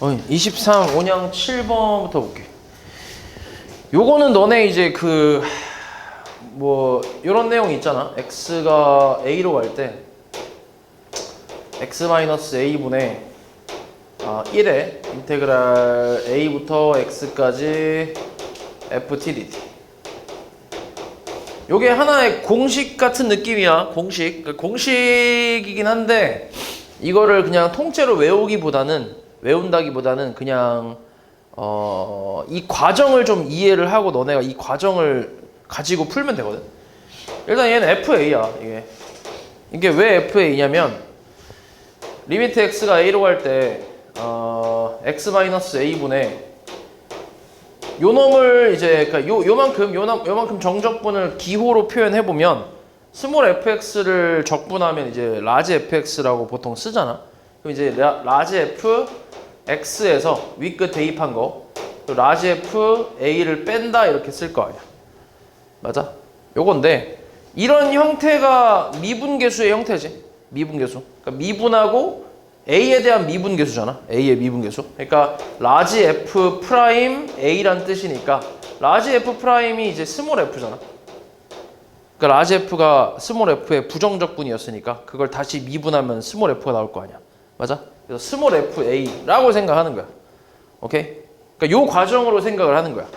23 온양 7번부터 볼게. 요거는 너네 이제 요런 내용 있잖아. x가 a로 갈 때 x-a분의 1에 인테그랄 a부터 x까지 ft dt. 요게 하나의 공식 같은 느낌이야. 공식이긴 한데 이거를 그냥 통째로 외운다기보다는 그냥 이 과정을 좀 이해를 하고 너네가 이 과정을 가지고 풀면 되거든. 일단 얘는 FA야. 이게 왜 FA냐면 리미트 x가 a로 갈 때 x-a분의 요 놈을 이제 그러니까 요만큼 정적분을 기호로 표현해 보면 스몰 fx를 적분하면 이제 라지 fx라고 보통 쓰잖아. 그럼 이제 라지 f x에서 윗끝 대입한 거 라지 f a를 뺀다 이렇게 쓸 거 아니야. 맞아? 요건데 이런 형태가 미분계수의 형태지. 미분계수. 그러니까 미분하고 a에 대한 미분계수잖아. a의 미분계수. 그러니까 라지 f 프라임 a란 뜻이니까 라지 f 프라임이 이제 스몰 f잖아. 그러니까 라지 f가 스몰 f의 부정적분이었으니까 그걸 다시 미분하면 스몰 f가 나올 거 아니야. 맞아? 그래서 스몰 fa라고 생각하는 거야. 오케이? 그러니까 요 과정으로 생각을 하는 거야.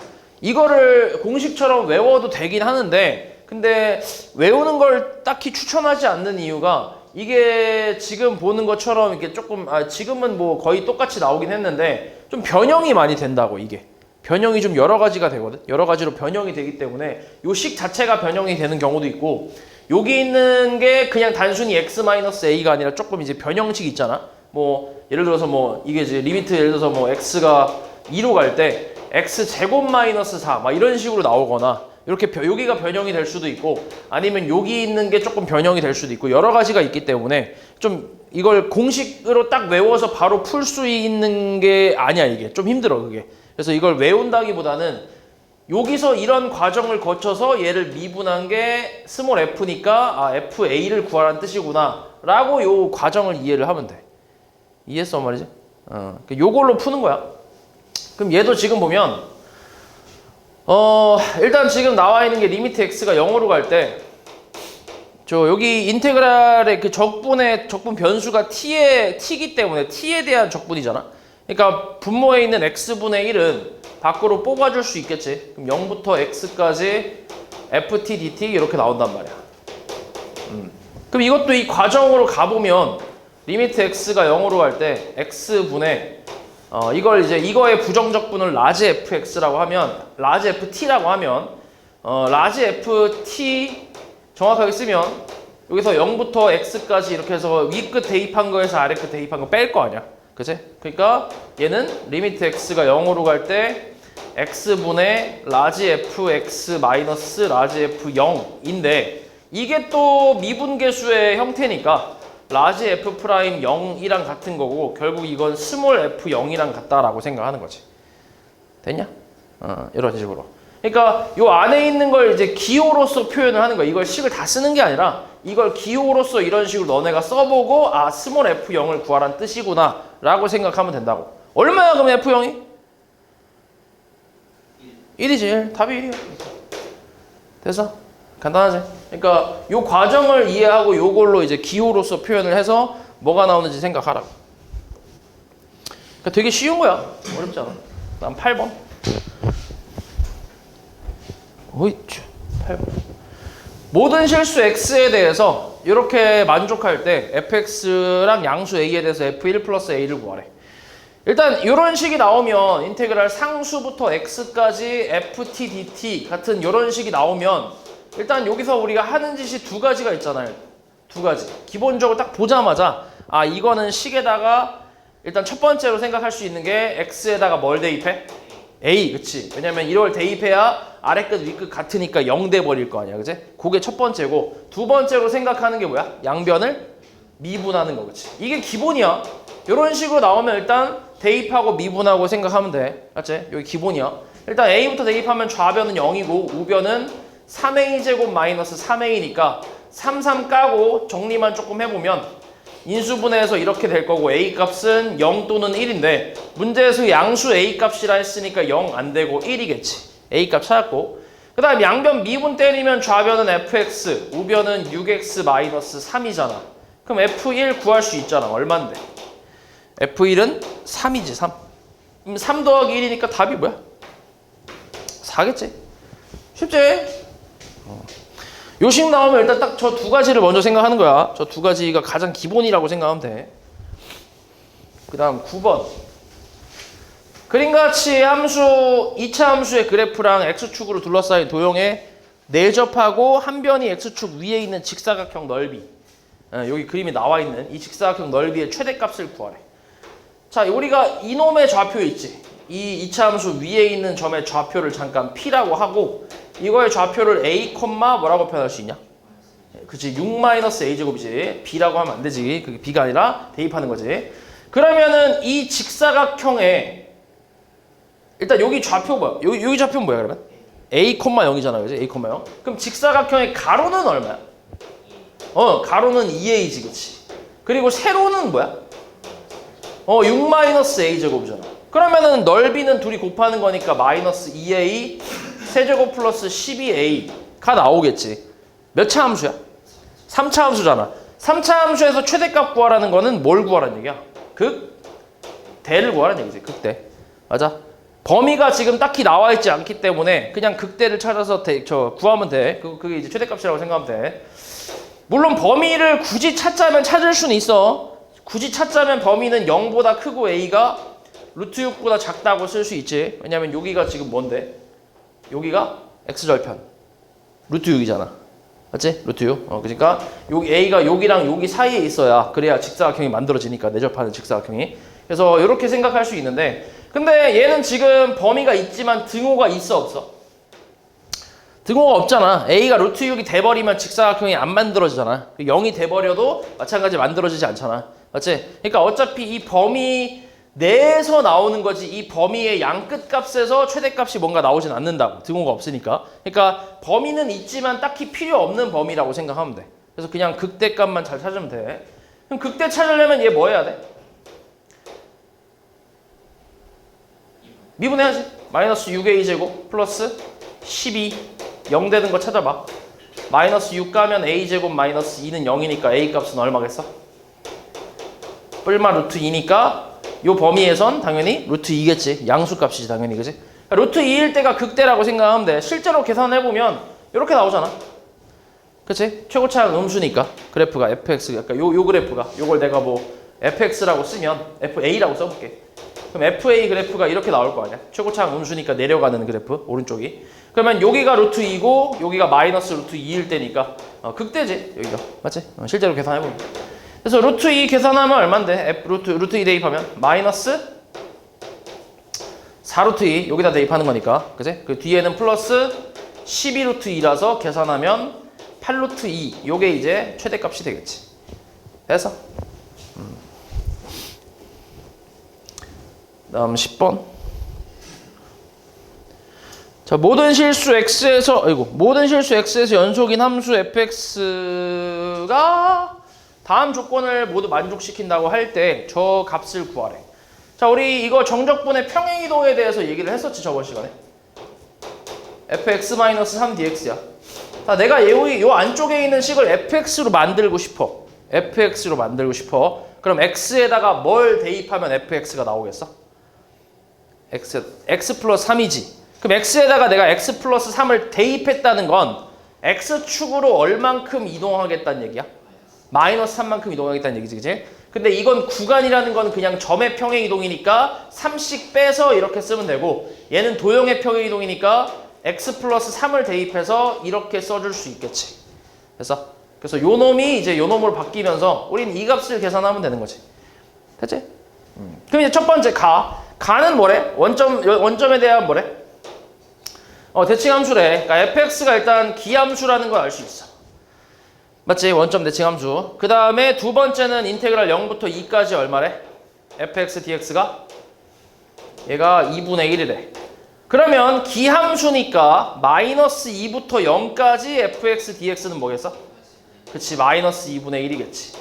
이거를 공식처럼 외워도 되긴 하는데 근데 외우는 걸 딱히 추천하지 않는 이유가 이게 지금 보는 것처럼 이렇게 조금 지금은 뭐 거의 똑같이 나오긴 했는데 좀 변형이 많이 된다고. 이게 변형이 좀 여러 가지가 되거든. 여러 가지로 변형이 되기 때문에 요 식 자체가 변형이 되는 경우도 있고 여기 있는 게 그냥 단순히 x-a가 아니라 조금 이제 변형식 있잖아. 뭐 예를 들어서 뭐 이게 이제 리미트 예를 들어서 뭐 x가 2로 갈 때 x제곱 마이너스 4 막 이런 식으로 나오거나 이렇게 여기가 변형이 될 수도 있고 아니면 여기 있는 게 조금 변형이 될 수도 있고 여러 가지가 있기 때문에 좀 이걸 공식으로 딱 외워서 바로 풀 수 있는 게 아니야. 이게 좀 힘들어 그게. 그래서 이걸 외운다기보다는 여기서 이런 과정을 거쳐서 얘를 미분한 게 스몰 f니까 fa를 구하라는 뜻이구나 라고 요 과정을 이해를 하면 돼. 이해했어 말이지? 요걸로 푸는 거야. 그럼 얘도 지금 보면 일단 지금 나와 있는 게 리미트 x가 0으로 갈 때 여기 인테그랄의 그 적분 변수가 t기 때문에 t에 대한 적분이잖아. 그러니까 분모에 있는 x분의 1은 밖으로 뽑아줄 수 있겠지. 그럼 0부터 x까지 ft dt 이렇게 나온단 말이야. 그럼 이것도 이 과정으로 가보면 리미트 x가 0으로 갈 때 x분의 이걸 이제 이거의 부정적분을 라지 fx라고 하면 라지 ft라고 하면 라지 ft 정확하게 쓰면 여기서 0부터 x까지 이렇게 해서 위끝 대입한 거에서 아래끝 대입한 거 뺄 거 아니야. 그치? 그러니까 얘는 리미트 x가 0으로 갈 때 x분의 라지 fx 마이너스 라지 f 0인데 이게 또 미분계수의 형태니까 라지 f 프라임 0이랑 같은 거고 결국 이건 스몰 f 0이랑 같다라고 생각하는 거지. 됐냐? 이런 식으로. 그러니까 요 안에 있는 걸 이제 기호로서 표현을 하는 거야. 이걸 식을 다 쓰는 게 아니라 이걸 기호로서 이런 식으로 너네가 써보고 스몰 f 0을 구하라는 뜻이구나 라고 생각하면 된다고. 얼마야 그럼 f 0이? 1이지. 1. 답이 1이야. 됐어? 간단하지? 그러니까 요 과정을 이해하고 요걸로 이제 기호로서 표현을 해서 뭐가 나오는지 생각하라고. 그러니까 되게 쉬운 거야. 어렵지 않아. 다음 8번. 8번. 모든 실수 x에 대해서 이렇게 만족할 때 fx랑 양수 a에 대해서 f1 플러스 a를 구하래. 일단 이런 식이 나오면 인테그랄 상수부터 x까지 ft dt 같은 이런 식이 나오면 일단 여기서 우리가 하는 짓이 두 가지가 있잖아요. 두 가지. 기본적으로 딱 보자마자 이거는 식에다가 일단 첫 번째로 생각할 수 있는 게 x에다가 뭘 대입해? a. 그치? 왜냐면 이걸 대입해야 아래끝 윗끝 같으니까 0 돼버릴 거 아니야. 그치? 그게 첫 번째고 두 번째로 생각하는 게 뭐야? 양변을 미분하는 거. 그치? 이게 기본이야. 이런 식으로 나오면 일단 대입하고 미분하고 생각하면 돼. 맞지? 여기 기본이야. 일단 a부터 대입하면 좌변은 0이고 우변은 3a 제곱 마이너스 3a니까 3 까고 정리만 조금 해보면 인수분해해서 이렇게 될 거고 A 값은 0 또는 1인데 문제에서 양수 A 값이라 했으니까 0 안 되고 1이겠지. A 값 찾았고 그 다음 양변 미분 때리면 좌변은 fx, 우변은 6x-3이잖아. 그럼 f1 구할 수 있잖아. 얼만데? f1은 3이지 3. 3 더하기 1이니까 답이 뭐야? 4겠지? 쉽지? 요식 나오면 일단 딱 저 두 가지를 먼저 생각하는 거야. 저 두 가지가 가장 기본이라고 생각하면 돼. 그 다음 9번. 그림같이 함수, 2차 함수의 그래프랑 x축으로 둘러싸인 도형에 내접하고 한 변이 x축 위에 있는 직사각형 넓이. 여기 그림이 나와 있는 이 직사각형 넓이의 최대값을 구하래. 자, 우리가 이놈의 좌표 있지. 이 2차 함수 위에 있는 점의 좌표를 잠깐 P라고 하고 이거의 좌표를 A, 뭐라고 표현할 수 있냐? 그치, 6-A제곱이지. B라고 하면 안 되지. 그게 B가 아니라 대입하는 거지. 그러면은 이 직사각형에 일단 여기 좌표 뭐야? 여기 좌표는 뭐야 그러면? A, 0이잖아. 그지? A, 0. 그럼 직사각형의 가로는 얼마야? 가로는 2A지. 그치? 그리고 세로는 뭐야? 6-A제곱이잖아. 그러면은 넓이는 둘이 곱하는 거니까 마이너스 2A 세제곱 플러스 12A가 나오겠지. 몇 차 함수야? 3차 함수잖아. 3차 함수에서 최대값 구하라는 거는 뭘 구하라는 얘기야? 극대를 구하라는 얘기지. 극대. 맞아. 범위가 지금 딱히 나와 있지 않기 때문에 그냥 극대를 찾아서 구하면 돼. 그게 이제 최대값이라고 생각하면 돼. 물론 범위를 굳이 찾자면 찾을 수는 있어. 굳이 찾자면 범위는 0보다 크고 A가 루트 6보다 작다고 쓸 수 있지. 왜냐면 여기가 지금 뭔데? 여기가 x절편. 루트 6이잖아. 맞지? 루트 6. 그러니까 여기 A가 여기랑 여기 사이에 있어야 그래야 직사각형이 만들어지니까 내접하는 직사각형이. 그래서 이렇게 생각할 수 있는데 근데 얘는 지금 범위가 있지만 등호가 있어 없어? 등호가 없잖아. A가 루트 6이 돼버리면 직사각형이 안 만들어지잖아. 0이 돼버려도 마찬가지 만들어지지 않잖아. 맞지? 그러니까 어차피 이 범위 내에서 나오는 거지 이 범위의 양 끝값에서 최대값이 뭔가 나오진 않는다고. 등호가 없으니까. 그러니까 범위는 있지만 딱히 필요 없는 범위라고 생각하면 돼. 그래서 그냥 극대값만 잘 찾으면 돼. 그럼 극대 찾으려면 얘 뭐 해야 돼? 미분해야지. 마이너스 6A제곱 플러스 12 0 되는 거 찾아봐. 마이너스 6 가면 A제곱 마이너스 2는 0이니까 A 값은 얼마겠어? 뿔마 루트 2니까 요 범위에선 당연히 루트 2겠지. 양수값이지 당연히. 그지? 그러니까 루트 2일 때가 극대라고 생각하면 돼. 실제로 계산해보면 이렇게 나오잖아. 그치? 최고차항 음수니까 그래프가 fx 그러니까 요 그래프가 요걸 내가 뭐 fx라고 쓰면 fa라고 써볼게. 그럼 fa 그래프가 이렇게 나올 거 아니야. 최고차항 음수니까 내려가는 그래프 오른쪽이. 그러면 여기가 루트 2고 여기가 마이너스 루트 2일 때니까 극대지 여기가. 맞지? 실제로 계산해보면. 그래서 루트 2 계산하면 얼만데? 루트 2 대입하면 마이너스 4루트 2 여기다 대입하는 거니까. 그치? 그 뒤에는 플러스 12루트 2라서 계산하면 8루트 2 요게 이제 최대값이 되겠지. 됐어? 다음 10번. 자, 모든 실수 x에서 연속인 함수 fx가 다음 조건을 모두 만족시킨다고 할 때 저 값을 구하래. 자, 우리 이거 정적분의 평행이동에 대해서 얘기를 했었지 저번 시간에. fx-3dx야. 자, 내가 요 안쪽에 있는 식을 fx로 만들고 싶어. fx로 만들고 싶어. 그럼 x에다가 뭘 대입하면 fx가 나오겠어? x 플러스 3이지. 그럼 x에다가 내가 x 플러스 3을 대입했다는 건 x축으로 얼만큼 이동하겠다는 얘기야? 마이너스 3만큼 이동하겠다는 얘기지. 그치? 근데 이건 구간이라는 건 그냥 점의 평행이동이니까 3씩 빼서 이렇게 쓰면 되고 얘는 도형의 평행이동이니까 x 플러스 3을 대입해서 이렇게 써줄 수 있겠지. 그래서 요 놈이 이제 요 놈으로 바뀌면서 우린 이 값을 계산하면 되는 거지. 됐지? 그럼 이제 첫 번째 가는 뭐래? 원점에 대한 뭐래? 대칭함수래. 그러니까 fx가 일단 기함수라는 걸 알 수 있어. 맞지? 원점 대칭함수. 그 다음에 두 번째는 인테그랄 0부터 2까지 얼마래? fx dx가 얘가 2분의 1이래. 그러면 기함수니까 마이너스 2부터 0까지 fx dx는 뭐겠어? 그치, 마이너스 2분의 1이겠지.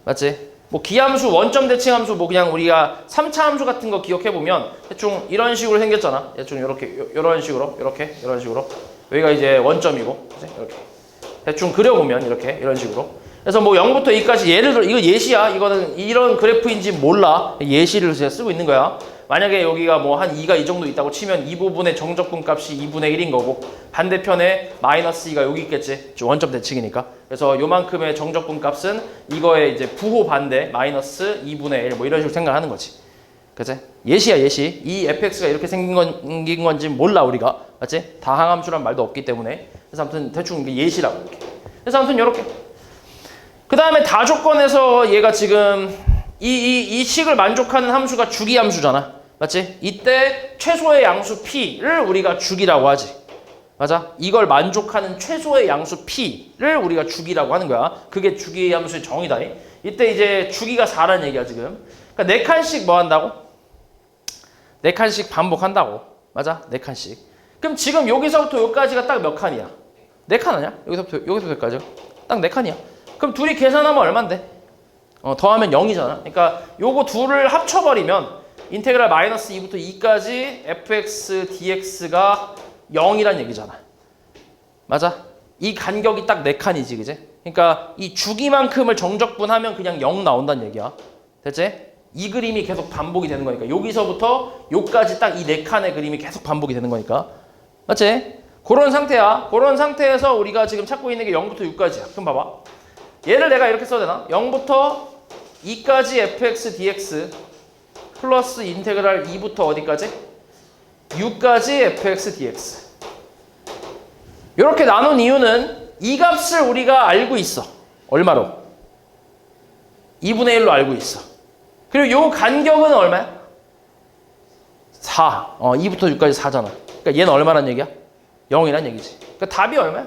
맞지? 뭐 기함수, 원점 대칭 함수, 뭐 그냥 우리가 3차 함수 같은 거 기억해 보면 대충 이런 식으로 생겼잖아. 대충 이렇게 이런 식으로, 이렇게 이런 식으로. 여기가 이제 원점이고, 그치? 이렇게 대충 그려보면 이렇게 이런 식으로. 그래서 뭐 0부터 2까지 예를 들어 이거 예시야. 이거는 이런 그래프인지 몰라. 예시를 제가 쓰고 있는 거야. 만약에 여기가 뭐 한 2가 이 정도 있다고 치면 이 부분의 정적분 값이 2분의 1인 거고 반대편에 마이너스 2가 여기 있겠지. 원점 대칭이니까. 그래서 요만큼의 정적분 값은 이거의 이제 부호 반대 마이너스 2분의 1 뭐 이런 식으로 생각하는 거지. 그치? 예시야 예시. 이 fx가 이렇게 생긴 건지 몰라 우리가. 맞지? 다항함수란 말도 없기 때문에. 그래서 아무튼 대충 이게 예시라고 이렇게. 그래서 아무튼 이렇게. 그 다음에 다조건에서 얘가 지금 이 식을 만족하는 함수가 주기함수잖아. 맞지? 이때 최소의 양수 p를 우리가 주기라고 하지. 맞아? 이걸 만족하는 최소의 양수 p를 우리가 주기라고 하는 거야. 그게 주기함수의 정의다. 이때 이제 주기가 4라는 얘기야 지금. 그러니까 4칸씩 뭐 한다고? 4칸씩 반복한다고. 맞아? 4칸씩. 그럼 지금 여기서부터 여기까지가 딱 몇 칸이야? 4칸 아니야? 여기서부터 여기까지. 딱 4칸이야. 그럼 둘이 계산하면 얼만데? 더하면 0이잖아. 그러니까 요거 둘을 합쳐버리면 인테그랄 마이너스 2부터 2까지 fx dx가 0이란 얘기잖아. 맞아? 이 간격이 딱 4칸이지, 그지? 그러니까 이 주기만큼을 정적분하면 그냥 0 나온다는 얘기야. 됐지? 이 그림이 계속 반복이 되는 거니까. 여기서부터 요까지 딱 이 4칸의 그림이 계속 반복이 되는 거니까. 맞지? 그런 상태야. 그런 상태에서 우리가 지금 찾고 있는 게 0부터 6까지야. 그럼 봐봐. 얘를 내가 이렇게 써야 되나? 0부터 2까지 fx dx 플러스 인테그랄 2부터 어디까지? 6까지 fx dx. 이렇게 나눈 이유는 이 값을 우리가 알고 있어. 얼마로? 2분의 1로 알고 있어. 그리고 요 간격은 얼마야? 4. 2부터 6까지 4잖아. 그러니까 얘는 얼마란 얘기야? 0이란 얘기지. 그러니까 답이 얼마야?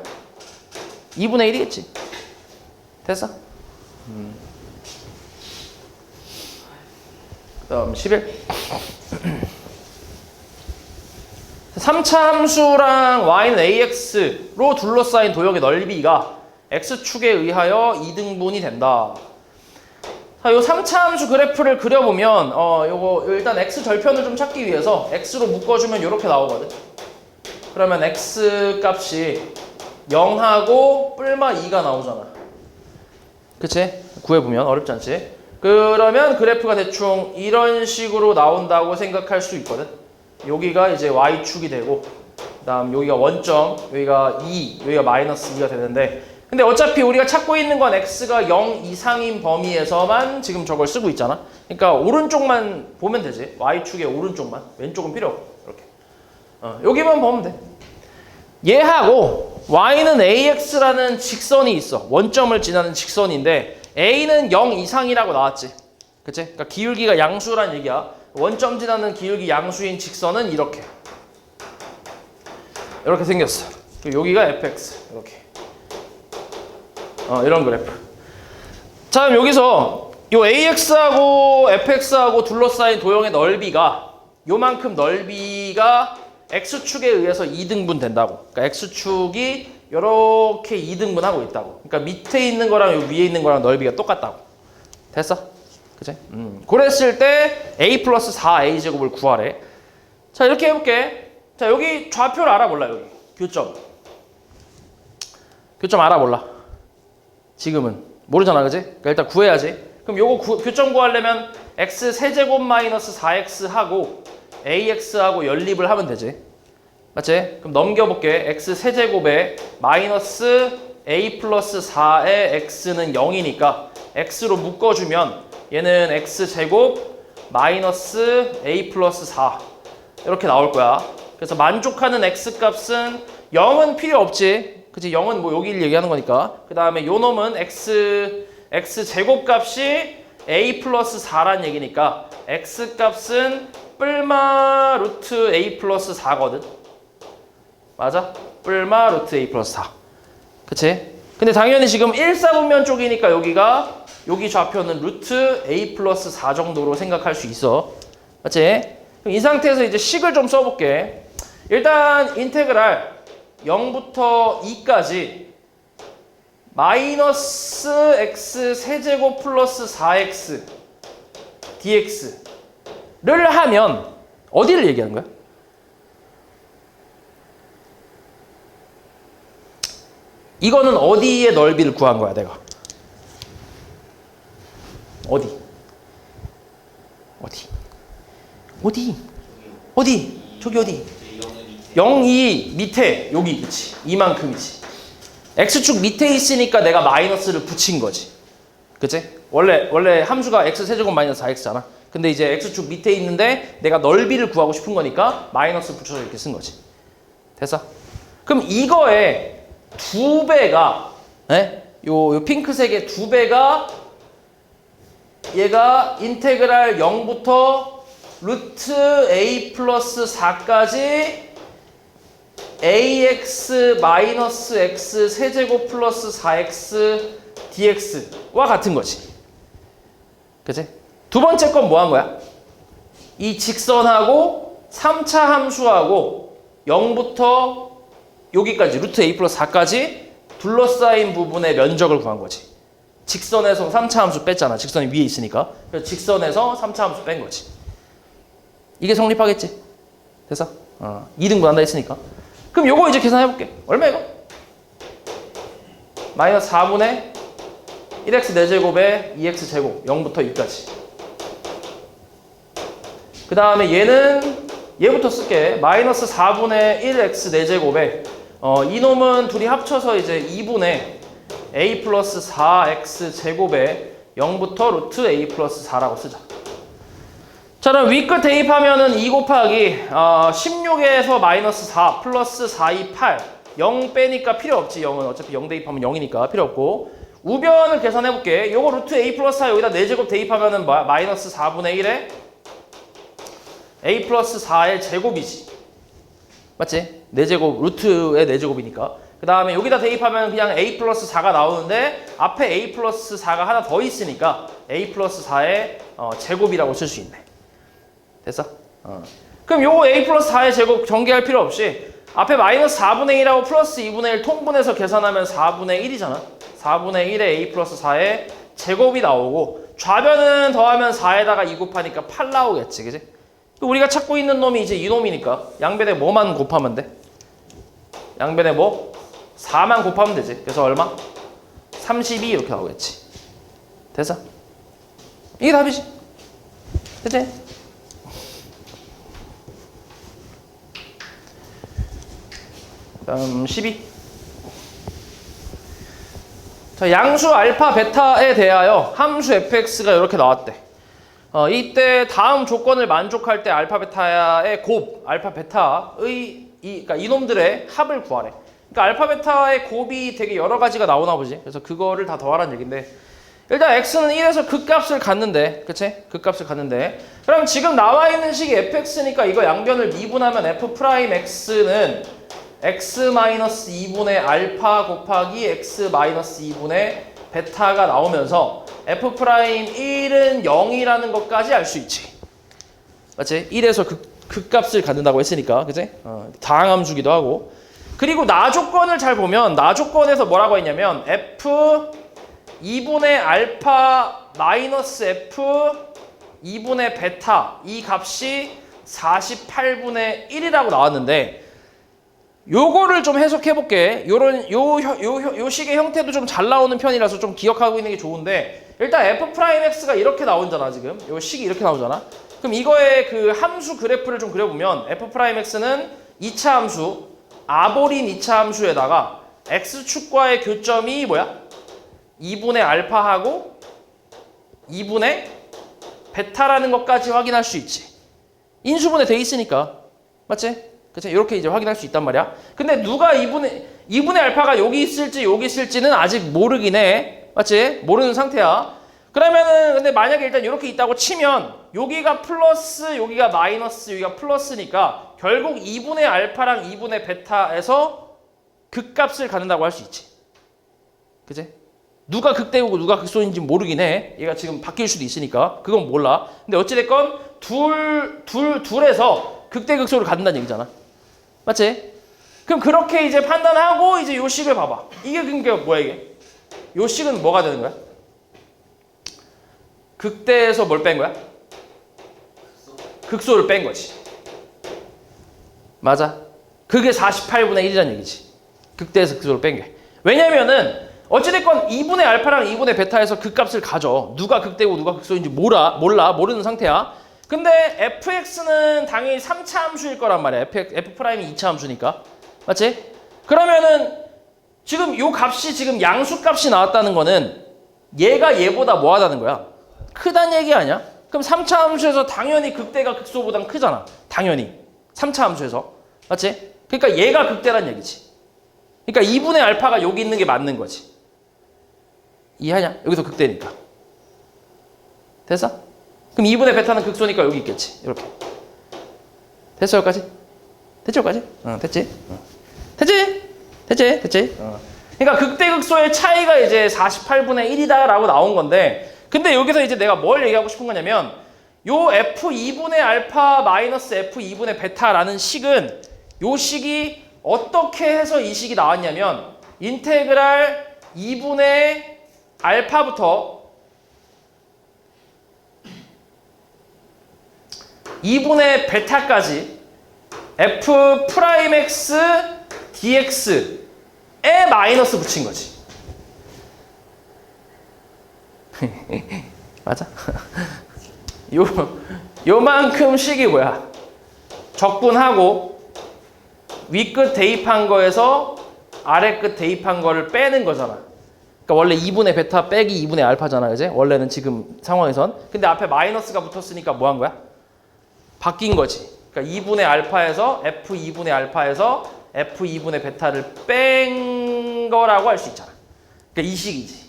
2분의 1이겠지. 됐어? 그다음 11. 3차 함수랑 y는 ax로 둘러싸인 도형의 넓이가 x축에 의하여 2등분이 된다. 자, 요 3차 함수 그래프를 그려보면 요거 일단 x 절편을 좀 찾기 위해서 x로 묶어주면 이렇게 나오거든. 그러면 x 값이 0하고 뿔마 2가 나오잖아. 그치? 구해보면 어렵지 않지? 그러면 그래프가 대충 이런 식으로 나온다고 생각할 수 있거든. 여기가 이제 y축이 되고 그 다음 여기가 원점, 여기가 2, 여기가 마이너스 2가 되는데 근데 어차피 우리가 찾고 있는 건 x가 0 이상인 범위에서만 지금 저걸 쓰고 있잖아. 그러니까 오른쪽만 보면 되지. y축의 오른쪽만. 왼쪽은 필요 없고 이렇게. 여기만 보면 돼. 얘하고 y는 ax라는 직선이 있어. 원점을 지나는 직선인데 a는 0 이상이라고 나왔지. 그치? 그러니까 기울기가 양수란 얘기야. 원점 지나는 기울기 양수인 직선은 이렇게 생겼어. 여기가 fx 이렇게. 이런 그래프. 자, 그럼 여기서 요 ax하고 fx하고 둘러싸인 도형의 넓이가 요만큼 넓이가 x축에 의해서 2등분 된다고. 그러니까 x축이 이렇게 2등분하고 있다고. 그러니까 밑에 있는 거랑 요 위에 있는 거랑 넓이가 똑같다고. 됐어? 그치? 그랬을 때 a 플러스 4a 제곱을 구하래. 자, 이렇게 해볼게. 자, 여기 좌표를 알아볼라. 여기 교점 알아볼라. 지금은 모르잖아, 그치? 그러니까 일단 구해야지. 그럼 요거 교점 구하려면 x 세제곱 마이너스 4x 하고 ax하고 연립을 하면 되지. 맞지? 그럼 넘겨볼게. x 세제곱에 마이너스 a 플러스 4의 x는 0이니까 x로 묶어주면 얘는 x제곱 마이너스 a 플러스 4 이렇게 나올 거야. 그래서 만족하는 x값은 0은 필요 없지. 그치? 0은 뭐 여기를 얘기하는 거니까. 그 다음에 요 놈은 x제곱 값이 a 플러스 4란 얘기니까 x값은 뿔마 루트 a 플러스 4거든. 맞아? 뿔마 루트 a 플러스 4. 그치? 근데 당연히 지금 1사분면 쪽이니까 여기 좌표는 루트 a 플러스 4 정도로 생각할 수 있어. 맞지? 그럼 이 상태에서 이제 식을 좀 써볼게. 일단 인테그랄 0부터 2까지 마이너스 x 세제곱 플러스 4x dx를 하면 어디를 얘기하는 거야? 이거는 어디의 넓이를 구한 거야, 내가? 어디? 저기 어디? 0, 2 밑에 여기 그치? 이만큼이지. x축 밑에 있으니까 내가 마이너스를 붙인 거지. 그치? 원래 함수가 x 세제곱 마이너스 4x잖아. 근데 이제 x축 밑에 있는데 내가 넓이를 구하고 싶은 거니까 마이너스 붙여서 이렇게 쓴 거지. 됐어? 그럼 이거의 2배가 요 핑크색의 2배가 얘가 인테그랄 0부터 루트 a 플러스 4까지 ax 마이너스 x 세제곱 플러스 4x dx와 같은 거지. 그치? 두 번째 건 뭐 한 거야? 이 직선하고 3차 함수하고 0부터 여기까지 루트 a 플러스 4까지 둘러싸인 부분의 면적을 구한 거지. 직선에서 3차 함수 뺐잖아. 직선이 위에 있으니까. 그래서 직선에서 3차 함수 뺀 거지. 이게 성립하겠지? 됐어? 2등분 한다 했으니까. 그럼 요거 이제 계산해볼게. 얼마 이거? 마이너스 4분의 1x 4제곱에 2x 제곱 0부터 2까지. 그 다음에 얘부터 쓸게. 마이너스 4분의 1x 4제곱에 이놈은 둘이 합쳐서 이제 2분의 a 플러스 4x 제곱에 0부터 루트 a 플러스 4라고 쓰자. 자, 그럼 위끝 대입하면은 2 곱하기 16에서 마이너스 4 플러스 4, 2, 8 0 빼니까 필요 없지. 0은 어차피 0 대입하면 0이니까 필요 없고 우변을 계산해볼게. 요거 루트 a 플러스 4 여기다 4제곱 대입하면은 마이너스 4분의 1에 a 플러스 4의 제곱이지. 맞지? 4제곱, 루트의 4제곱이니까. 그 다음에 여기다 대입하면 그냥 a 플러스 4가 나오는데 앞에 a 플러스 4가 하나 더 있으니까 a 플러스 4의 제곱이라고 쓸 수 있네. 됐어? 그럼 요거 a 플러스 4의 제곱 전개할 필요 없이 앞에 마이너스 4분의 1하고 플러스 2분의 1 통분해서 계산하면 4분의 1이잖아. 4분의 1에 a 플러스 4의 제곱이 나오고 좌변은 더하면 4에다가 2 곱하니까 8 나오겠지. 그지? 우리가 찾고 있는 놈이 이제 이 놈이니까 양변에 뭐만 곱하면 돼? 양변에 뭐? 4만 곱하면 되지. 그래서 얼마? 32 이렇게 나오겠지. 됐어? 이게 답이지. 그치? 다음 12. 자, 양수 알파 베타에 대하여 함수 fx가 이렇게 나왔대. 이때 다음 조건을 만족할 때 알파 베타의 곱, 알파 베타의 그러니까 이놈들의 합을 구하래. 그러니까 알파 베타의 곱이 되게 여러 가지가 나오나 보지. 그래서 그거를 다 더하라는 얘긴데 일단 x는 1에서 극값을 갖는데, 그치? 극값을 갖는데 그럼 지금 나와 있는 식이 fx니까 이거 양변을 미분하면 f'x는 x-2분의 알파 곱하기 x-2분의 베타가 나오면서 f'1은 0이라는 것까지 알 수 있지. 맞지? 1에서 극값을 갖는다고 했으니까, 그치? 다항함수기도 하고. 그리고 나 조건을 잘 보면 나 조건에서 뭐라고 했냐면 f2분의 알파 마이너스 f2분의 베타 이 값이 48분의 1이라고 나왔는데 요거를 좀 해석해 볼게. 요 식의 형태도 좀 잘 나오는 편이라서 좀 기억하고 있는 게 좋은데 일단 f'x가 이렇게 나오잖아. 지금 요 식이 이렇게 나오잖아. 그럼 이거의 그 함수 그래프를 좀 그려보면 f'x는 2차 함수 아볼인 2차 함수에다가 x축과의 교점이 뭐야? 2분의 알파하고 2분의 베타라는 것까지 확인할 수 있지. 인수분해 돼 있으니까. 맞지? 그치? 이렇게 이제 확인할 수 있단 말이야. 근데 누가 2분의 알파가 여기 있을지는 아직 모르긴 해. 맞지? 모르는 상태야. 그러면은 근데 만약에 일단 이렇게 있다고 치면 여기가 플러스, 여기가 마이너스, 여기가 플러스니까 결국 2분의 알파랑 2분의 베타에서 극값을 갖는다고 할 수 있지. 그치? 누가 극대우고 누가 극소인지 모르긴 해. 얘가 지금 바뀔 수도 있으니까. 그건 몰라. 근데 어찌됐건 둘에서 극대극소를 갖는다는 얘기잖아. 맞지? 그럼 그렇게 이제 판단하고 이제 요 식을 봐봐. 이게 그러니까 뭐야 이게? 요 식은 뭐가 되는 거야? 극대에서 뭘 뺀 거야? 극소를 뺀 거지. 맞아. 그게 48분의 1이라는 얘기지. 극대에서 극소를 뺀 게. 왜냐면은 어찌됐건 2분의 알파랑 2분의 베타에서 극값을 가져. 누가 극대고 누가 극소인지 모르는 상태야. 근데 fx는 당연히 3차 함수일 거란 말이야. f'이 2차 함수니까. 맞지? 그러면은 지금 요 값이 지금 양수값이 나왔다는 거는 얘가 얘보다 뭐 하다는 거야? 크다는 얘기 아니야? 그럼 3차 함수에서 당연히 극대가 극소보단 크잖아. 당연히. 3차 함수에서. 맞지? 그러니까 얘가 극대란 얘기지. 그러니까 2분의 알파가 여기 있는 게 맞는 거지. 이해하냐? 여기서 극대니까. 됐어? 그럼 2분의 베타는 극소니까 여기 있겠지. 이렇게. 됐어 여기까지? 됐지 여기까지? 됐지? 됐지? 그러니까 극대 극소의 차이가 이제 48분의 1이다 라고 나온 건데, 근데 여기서 이제 내가 뭘 얘기하고 싶은 거냐면 요 f2분의 알파 마이너스 f2분의 베타라는 식은 요 식이 어떻게 해서 이 식이 나왔냐면 인테그랄 2분의 알파부터 2분의 베타까지 f 프라임 x dx에 마이너스 붙인 거지. 맞아? 요만큼 식이 뭐야? 적분하고 윗끝 대입한 거에서 아래끝 대입한 거를 빼는 거잖아. 그러니까 원래 2분의 베타 빼기 2분의 알파잖아. 그지? 원래는 지금 상황에선. 근데 앞에 마이너스가 붙었으니까 뭐 한 거야? 바뀐 거지. 그러니까 2분의 알파에서 f2분의 알파에서 f2분의 베타를 뺀 거라고 할 수 있잖아. 그러니까 이 식이지.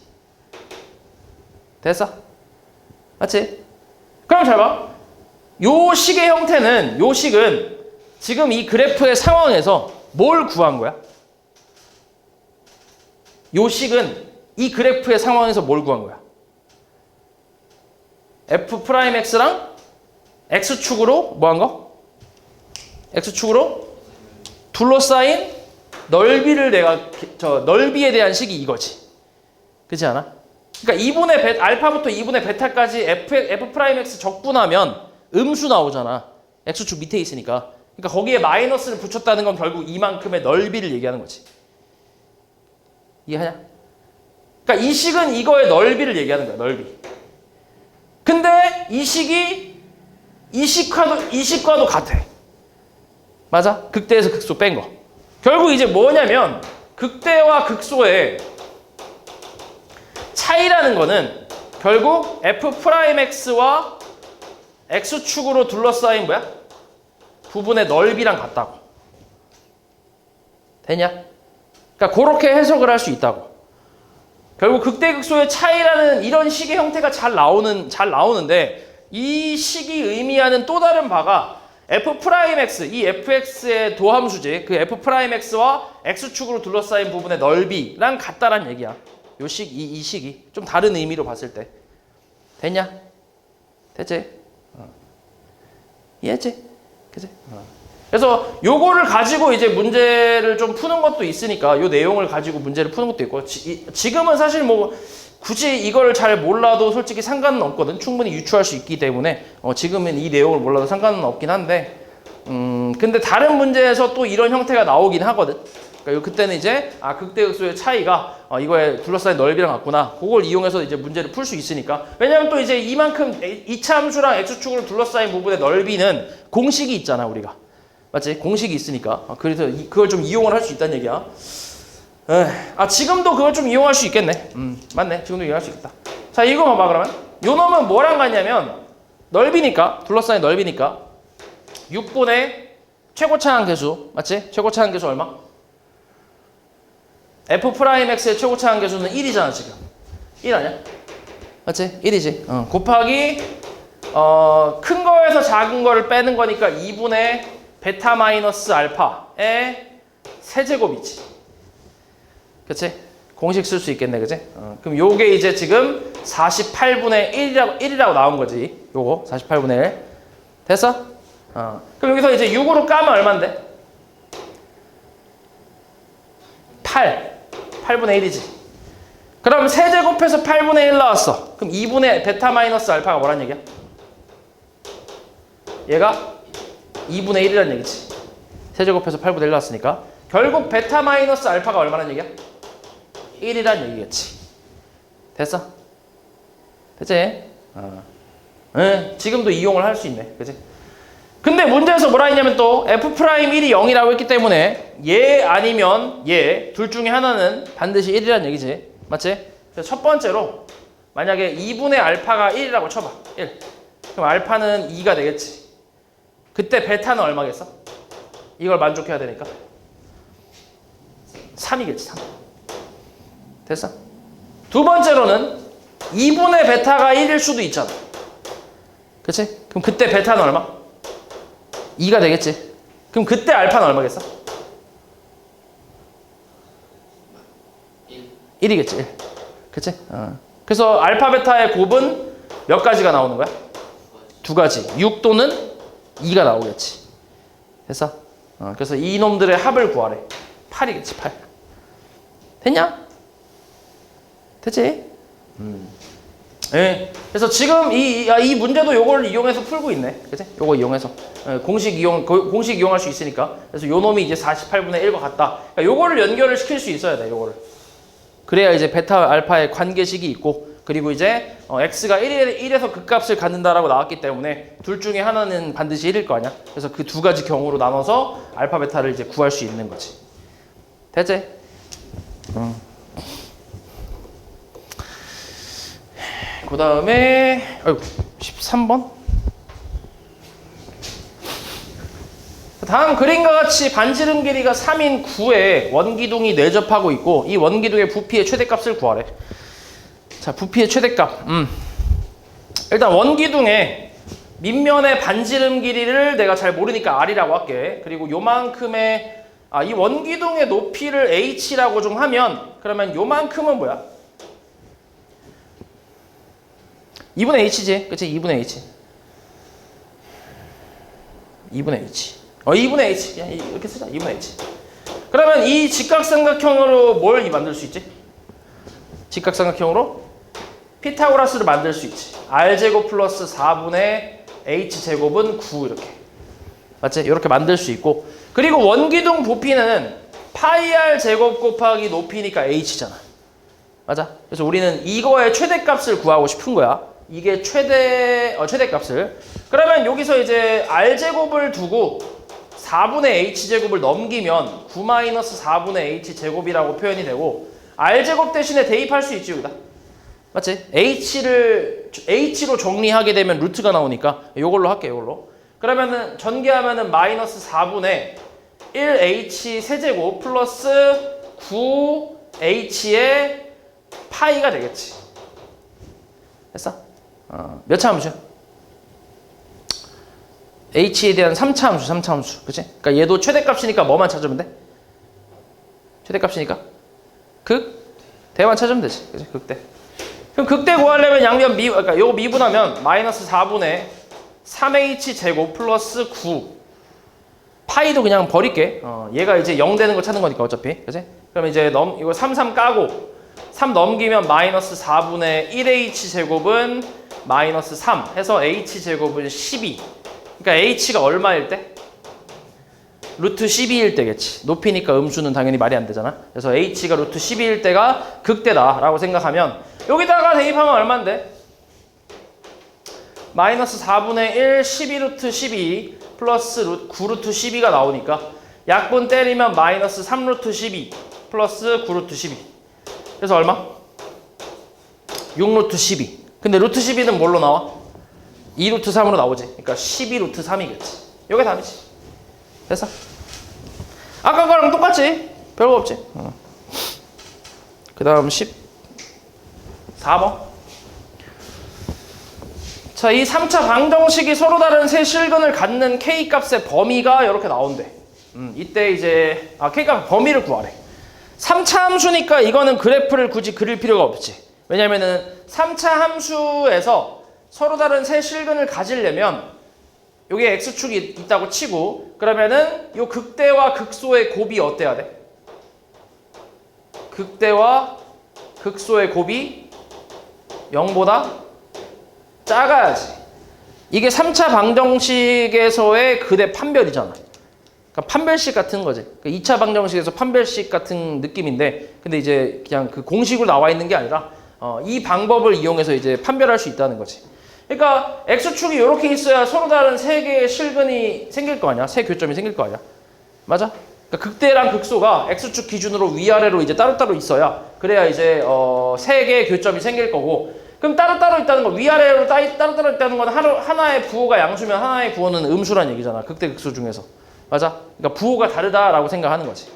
됐어? 맞지? 그럼 잘 봐. 요 식의 형태는, 요 식은 지금 이 그래프의 상황에서 뭘 구한 거야? 요 식은 이 그래프의 상황에서 뭘 구한 거야? f'x랑 x축으로 뭐 한 거? x축으로 둘러싸인 넓이를 넓이에 대한 식이 이거지. 그렇지 않아? 그러니까 2분의 알파부터 2분의 베타까지 f'x 적분하면 음수 나오잖아. x축 밑에 있으니까. 그러니까 거기에 마이너스를 붙였다는 건 결국 이만큼의 넓이를 얘기하는 거지. 이해하냐? 그러니까 이 식은 이거의 넓이를 얘기하는 거야. 넓이. 근데 이 식이 이 식과도 같아. 맞아? 극대에서 극소 뺀 거. 결국 이제 뭐냐면 극대와 극소의 차이라는 거는 결국 f'x와 x축으로 둘러싸인 뭐야? 부분의 넓이랑 같다고. 되냐? 그러니까 그렇게 해석을 할 수 있다고. 결국 극대 극소의 차이라는 이런 식의 형태가 잘 나오는데 이 식이 의미하는 또 다른 바가 f'x, 이 fx의 도함수지. 그 f'x와 x축으로 둘러싸인 부분의 넓이랑 같다란 얘기야. 요 이 식이 좀 다른 의미로 봤을 때. 됐냐? 됐지? 이해했지? 그치? 그래서 요거를 가지고 이제 문제를 좀 푸는 것도 있으니까 요 내용을 가지고 문제를 푸는 것도 있고 지금은 사실 뭐 굳이 이걸 잘 몰라도 솔직히 상관은 없거든. 충분히 유추할 수 있기 때문에 지금은 이 내용을 몰라도 상관은 없긴 한데 근데 다른 문제에서 또 이런 형태가 나오긴 하거든. 그러니까 그때는 이제 극대극소의 차이가 이거에 둘러싸인 넓이랑 같구나. 그걸 이용해서 이제 문제를 풀 수 있으니까. 왜냐면 또 이제 이만큼 이차 함수랑 x축으로 둘러싸인 부분의 넓이는 공식이 있잖아 우리가. 맞지? 공식이 있으니까. 그래서 그걸 좀 이용을 할 수 있다는 얘기야. 지금도 그걸 좀 이용할 수 있겠네. 맞네. 지금도 이용할 수 있겠다. 자, 이거 봐봐 그러면. 요 놈은 뭐랑 같냐면 넓이니까, 둘러싸인 넓이니까 6분의 최고차항 계수. 맞지? 최고차항 계수 얼마? f'x의 최고차항 계수는 1이잖아 지금. 1 아니야? 맞지? 1이지. 곱하기 큰 거에서 작은 거를 빼는 거니까 2분의 베타 마이너스 알파의 세제곱이지. 그치? 공식 쓸 수 있겠네, 그치? 그럼 요게 이제 지금 48분의 1이라고 나온 거지. 요거 48분의 1. 됐어? 그럼 여기서 이제 6으로 까면 얼만데? 8. 8분의 1이지. 그럼 세제곱해서 8분의 1 나왔어. 그럼 2분의 베타 마이너스 알파가 뭐란 얘기야? 얘가 2분의 1이란 얘기지. 세제곱해서 8분의 1 나왔으니까 결국 베타 마이너스 알파가 얼마란 얘기야? 1이란 얘기겠지. 됐어? 됐지? 네, 지금도 이용을 할 수 있네. 그치? 근데 문제에서 뭐라 했냐면 또 F'1이 0이라고 했기 때문에 얘 아니면 얘 둘 중에 하나는 반드시 1이란 얘기지. 맞지? 그래서 첫 번째로 만약에 2분의 알파가 1이라고 쳐봐. 1. 그럼 알파는 2가 되겠지. 그때 베타는 얼마겠어? 이걸 만족해야 되니까 3이겠지. 3. 됐어? 두 번째로는 2분의 베타가 1일 수도 있잖아. 그치? 그럼 그때 베타는 얼마? 2가 되겠지. 그럼 그때 알파는 얼마겠어? 1이겠지. 1. 그치? 그래서 알파 베타의 곱은 몇 가지가 나오는 거야? 2가지. 6 또는 2가 나오겠지. 됐어? 그래서 이놈들의 합을 구하래. 8이겠지. 8. 됐냐? 됐지? 네. 그래서 지금 이 문제도 요걸 이용해서 풀고 있네. 그치? 요거 이용해서. 공식 이용할 수 있으니까. 그래서 요 놈이 이제 48분의 1과 같다. 그러니까 요거를 연결을 시킬 수 있어야 돼, 요거를. 그래야 이제 베타 알파의 관계식이 있고, 그리고 이제 x가 1에서 극값을 갖는다라고 나왔기 때문에 둘 중에 하나는 반드시 1일 거 아니야? 그래서 그 두 가지 경우로 나눠서 알파 베타를 이제 구할 수 있는 거지. 됐지? 그 다음에 13번. 다음 그림과 같이 반지름 길이가 3인 9에 원기둥이 내접하고 있고 이 원기둥의 부피의 최대값을 구하래. 자, 부피의 최대값. 일단 원기둥의 밑면의 반지름 길이를 내가 잘 모르니까 R이라고 할게. 그리고 요만큼의 이 원기둥의 높이를 H라고 좀 하면 그러면 요만큼은 뭐야? 2분의 H지. 그치? 2분의 H. 2분의 H. 2분의 H. 그냥 이렇게 쓰자. 2분의 H. 그러면 이 직각삼각형으로 뭘 만들 수 있지? 직각삼각형으로 피타고라스를 만들 수 있지. R제곱 플러스 4분의 H제곱은 9 이렇게. 맞지? 이렇게 만들 수 있고 그리고 원기둥 부피는 파이 R 제곱 곱하기 높이니까 H잖아. 맞아? 그래서 우리는 이거의 최대값을 구하고 싶은 거야. 이게 최대값을. 그러면 여기서 이제 R제곱을 두고 4분의 H제곱을 넘기면 9-4분의 H제곱이라고 표현이 되고 R제곱 대신에 대입할 수 있지 여기다. 맞지? H로 정리하게 되면 루트가 나오니까 이걸로 할게. 이걸로. 그러면은 전개하면은 마이너스 4분의 1H 세제곱 플러스 9H의 파이가 되겠지. 됐어? 몇 차 함수야? H에 대한 3차 함수, 3차 함수. 그치? 그러니까 얘도 최대값이니까 뭐만 찾으면 돼? 최대값이니까? 극대만 찾으면 되지. 그치? 극대. 그럼 극대 구하려면 양면 그러니까 요거 미분하면 마이너스 4분의 3H 제곱 플러스 9. 파이도 그냥 버릴게. 얘가 이제 0 되는 거 찾는 거니까 어차피. 그치? 그럼 이제 이거 3 까고 3 넘기면 마이너스 4분의 1H 제곱은 마이너스 3 해서 H 제곱은 12. 그러니까 H가 얼마일 때? 루트 12일 때겠지. 높이니까 음수는 당연히 말이 안 되잖아. 그래서 H가 루트 12일 때가 극대다라고 생각하면 여기다가 대입하면 얼마인데? 마이너스 4분의 1 12루트 12 플러스 9루트 12가 나오니까 약분 때리면 마이너스 3루트 12 플러스 9루트 12. 그래서 얼마? 6루트 12. 근데 루트 12는 뭘로 나와? 2루트 3으로 나오지. 그러니까 12루트 3이겠지. 요게 답이지. 됐어? 아까 거랑 똑같지? 별거 없지? 그 다음 14번. 자, 이 3차 방정식이 서로 다른 세 실근을 갖는 K값의 범위가 이렇게 나온대. 이때 이제 K값 범위를 구하래. 3차 함수니까 이거는 그래프를 굳이 그릴 필요가 없지. 왜냐면은 3차 함수에서 서로 다른 세 실근을 가지려면 여기에 X축이 있다고 치고 그러면은 요 극대와 극소의 곱이 어때야 돼? 극대와 극소의 곱이 0보다 작아야지. 이게 3차 방정식에서의 그대 판별이잖아. 그러니까 판별식 같은 거지. 그러니까 2차 방정식에서 판별식 같은 느낌인데, 근데 이제 그냥 그 공식으로 나와 있는 게 아니라 이 방법을 이용해서 이제 판별할 수 있다는 거지. 그러니까 x축이 이렇게 있어야 서로 다른 세 개의 실근이 생길 거 아니야? 세 교점이 생길 거 아니야? 맞아? 그러니까 극대랑 극소가 x축 기준으로 위아래로 이제 따로따로 있어야, 그래야 이제 세 개의 교점이 생길 거고. 그럼 따로따로 있다는 거, 위아래로 따로따로 있다는 건 하나의 부호가 양수면 하나의 부호는 음수란 얘기잖아. 극대 극소 중에서. 맞아? 그러니까 부호가 다르다라고 생각하는 거지.